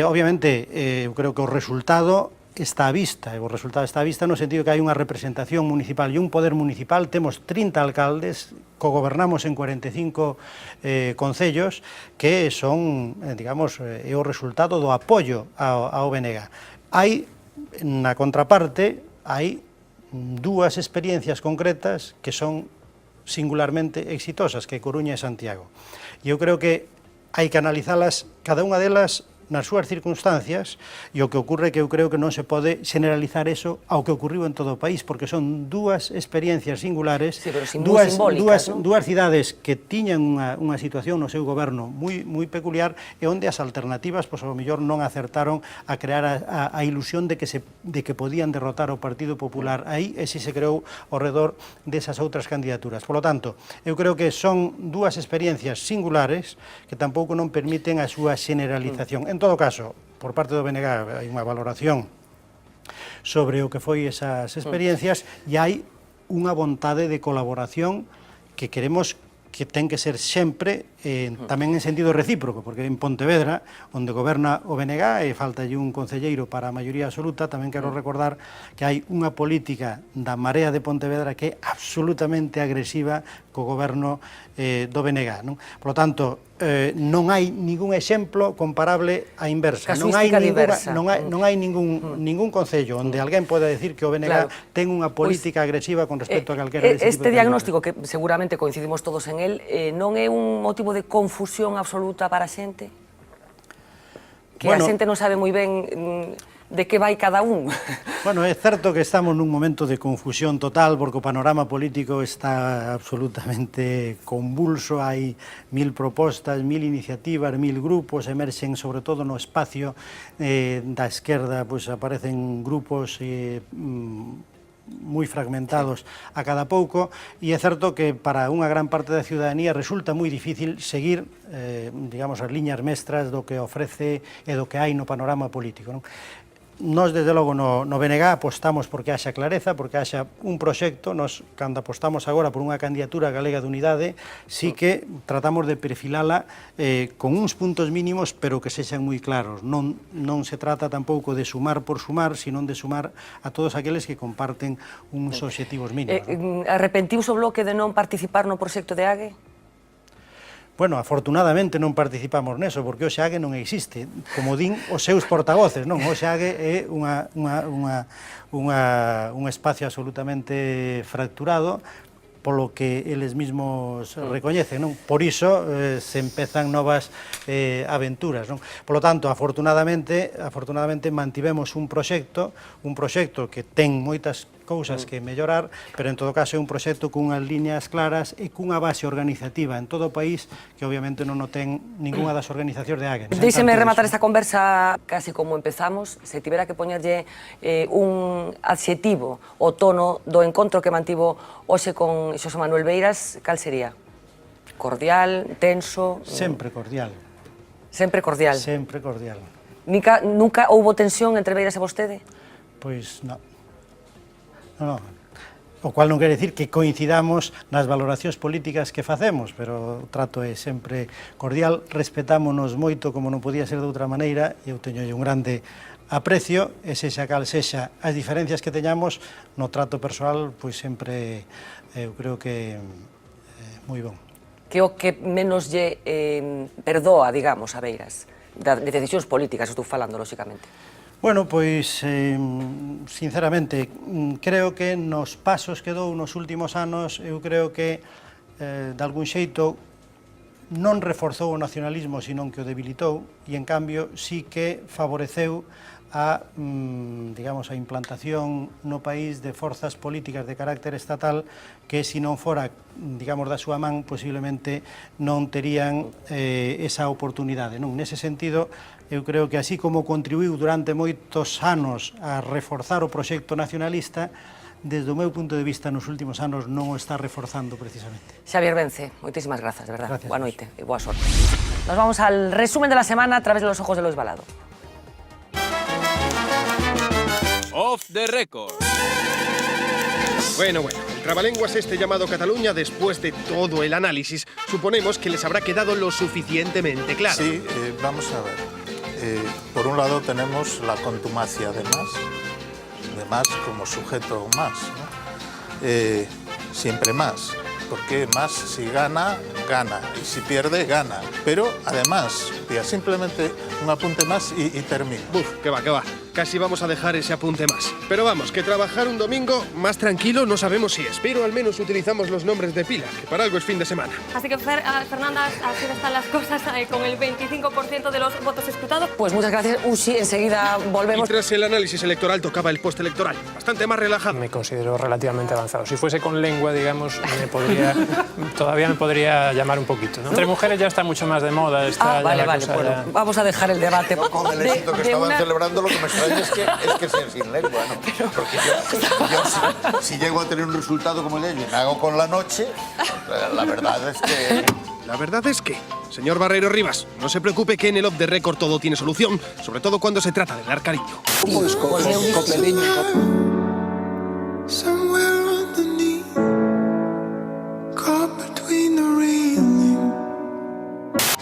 Obviamente, eu creo que o resultado está a vista, e o resultado está a vista no sentido que hai unha representación municipal e un poder municipal. Temos 30 alcaldes, cogobernamos en 45 concellos, que son, digamos, é o resultado do apoio ao BNG. Hai, na contraparte, hai dúas experiencias concretas que son singularmente exitosas, que é Coruña e Santiago. E eu creo que hai que analizalas, cada unha delas, nas súas circunstancias, e o que ocorre que eu creo que non se pode generalizar eso ao que ocurriu en todo o país, porque son dúas experiencias singulares, dúas cidades que tiñan unha situación no seu goberno moi peculiar, e onde as alternativas, pois, ao mellor non acertaron a crear a ilusión de que podían derrotar o Partido Popular aí, e si se creou ao redor desas outras candidaturas. Por lo tanto, eu creo que son dúas experiencias singulares que tampouco non permiten a súa generalización. En todo caso, por parte do BNG hai unha valoración sobre o que foi esas experiencias, e hai unha vontade de colaboración que queremos que ten que ser sempre tamén en sentido recíproco, porque en Pontevedra, onde goberna o BNG e faltalle un concelleiro para a maioría absoluta, tamén quero recordar que hai unha política da Marea de Pontevedra que é absolutamente agresiva co goberno do BNG. Por lo tanto, non hai ningún exemplo comparable á inversa. Non hai ningún concello onde alguén poda decir que o BNG ten unha política agresiva con respecto a calquera deste tipo de... Este diagnóstico, que seguramente coincidimos todos en él, non é un motivo de confusión absoluta para a xente? Que a xente non sabe moi ben de que vai cada un. Bueno, é certo que estamos nun momento de confusión total, porque o panorama político está absolutamente convulso, hai 1000 propostas, 1000 iniciativas, 1000 grupos, emerxen sobre todo no espacio da esquerda, pois aparecen grupos moi fragmentados a cada pouco, e é certo que para unha gran parte da ciudadanía resulta moi difícil seguir, digamos, as liñas mestras do que ofrece e do que hai no panorama político. Nós, desde logo, no BNG apostamos porque haxa clareza, porque haxa un proxecto. Nós, cando apostamos agora por unha candidatura galega de unidade, sí que tratamos de perfilala con uns puntos mínimos, pero que sexan moi claros. Non se trata tampouco de sumar por sumar, sino de sumar a todos aqueles que comparten uns obxectivos mínimos. Arrepentiuse o Bloque de non participar no proxecto de AGE? Bueno, afortunadamente non participamos neso, porque o XAGE non existe, como din os seus portavoces, non? O XAGE é un espacio absolutamente fracturado, polo que eles mesmos recoñecen, non? Por iso se empezan novas aventuras, non? Por lo tanto, afortunadamente mantivemos un proxecto que ten moitas cousas que mellorar, pero en todo caso é un proxecto cunhas liñas claras e cunha base organizativa en todo o país que obviamente non o ten ninguna das organizacións de AGE. Deixeme rematar esta conversa casi como empezamos. Se tivera que poñerlle un adxetivo o tono do encontro que mantivo hoxe con Xosé Manuel Beiras, cal sería? Cordial, tenso? Sempre cordial. Sempre cordial? Sempre cordial. Nunca houbo tensión entre Beiras e vostede? Pois non. Non. O cual non quere dicir que coincidamos nas valoracións políticas que facemos, pero o trato é sempre cordial, respetámonos moito como non podía ser de outra maneira, e eu teño un grande aprecio, e sexa cal sexa as diferencias que teñamos no trato persoal, pois sempre eu creo que é moi bon. Que o que menos lle perdoa, digamos, a Beiras, de decisións políticas, estou falando, lóxicamente? Bueno, pois, sinceramente, creo que nos pasos que dou nos últimos anos, eu creo que, de algún xeito, non reforzou o nacionalismo, senón que o debilitou, e, en cambio, sí que favoreceu a, digamos, a implantación no país de forzas políticas de carácter estatal que, se non fora, digamos, da súa man, posiblemente non terían esa oportunidade. Nese sentido, eu creo que así como contribuiu durante moitos anos a reforzar o proxecto nacionalista, desde o meu punto de vista nos últimos anos non o está reforzando precisamente. Xavier Vence, moitísimas grazas, de verdad. Gracias. Boa noite e boa sorte. Nos vamos al resumen de la semana a través de los ojos de Lois Balado. Off the record. Bueno, el trabalenguas este llamado Cataluña, después de todo el análisis, suponemos que les habrá quedado lo suficientemente claro. Sí, vamos a ver. Por un lado tenemos la contumacia de más como sujeto más, ¿no? Siempre más, porque más si gana, gana, y si pierde, gana. Pero además, simplemente un apunte más y termino. Que va. Casi vamos a dejar ese apunte más. Pero vamos, que trabajar un domingo más tranquilo no sabemos si es, pero al menos utilizamos los nombres de pila, que para algo es fin de semana. Así que, Fernanda, así están las cosas con el 25% de los votos escrutados. Pues muchas gracias, Uxi. Enseguida volvemos. Y tras el análisis electoral tocaba el postelectoral, bastante más relajado. Me considero relativamente avanzado. Si fuese con lengua, digamos, todavía me podría llamar un poquito, ¿no? Entre mujeres ya está mucho más de moda. Vale, bueno, vamos a dejar el debate. Con el éxito que estaban celebrando, lo que me extraña es que sean sin lengua, ¿no? Porque yo si llego a tener un resultado como el de ellos y me hago con la noche, la verdad es que... La verdad es que, señor Barreiro Rivas, no se preocupe que en el Off the Record todo tiene solución, sobre todo cuando se trata de dar cariño.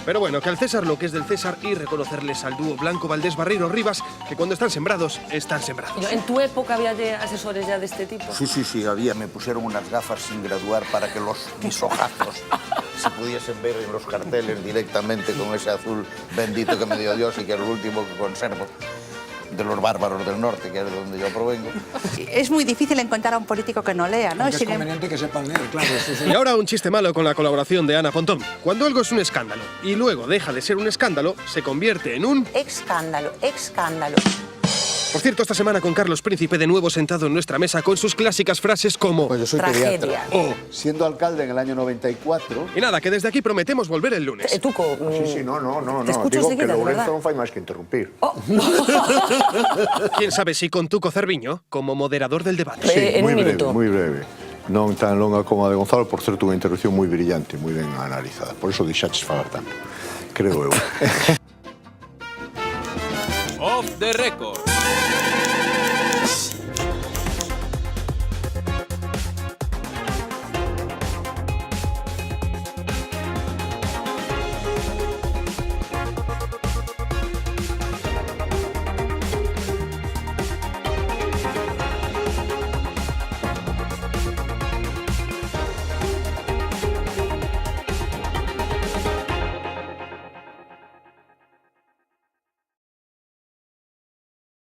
Pero bueno, que al César lo que es del César y reconocerles al dúo Blanco Valdés Barreiro Rivas, que cuando están sembrados, están sembrados. ¿En tu época había asesores ya de este tipo? Sí, había. Me pusieron unas gafas sin graduar para que mis ojazos se pudiesen ver en los carteles directamente con ese azul bendito que me dio Dios y que es lo último que conservo de los bárbaros del norte, que es de donde yo provengo. Es muy difícil encontrar a un político que no lea, ¿no? Es conveniente que sepan leer, claro. Y ahora un chiste malo con la colaboración de Ana Pontón. Cuando algo es un escándalo y luego deja de ser un escándalo, se convierte en un... Escándalo. Por cierto, esta semana con Carlos Príncipe de nuevo sentado en nuestra mesa con sus clásicas frases como... Pues yo soy pediatra. Siendo alcalde en el año 94... Y nada, que desde aquí prometemos volver el lunes. Tuco. Sí, no. Digo que Lourenço non fai máis que interrumpir. ¿Quién sabe si con Tuco Cerviño como moderador del debate? Sí, moi breve. Non tan longa como a de Gonzalo, por certo, unha interrupción moi brillante, moi ben analizada. Por iso deixaches falar tanto, creo eu. Off the Record.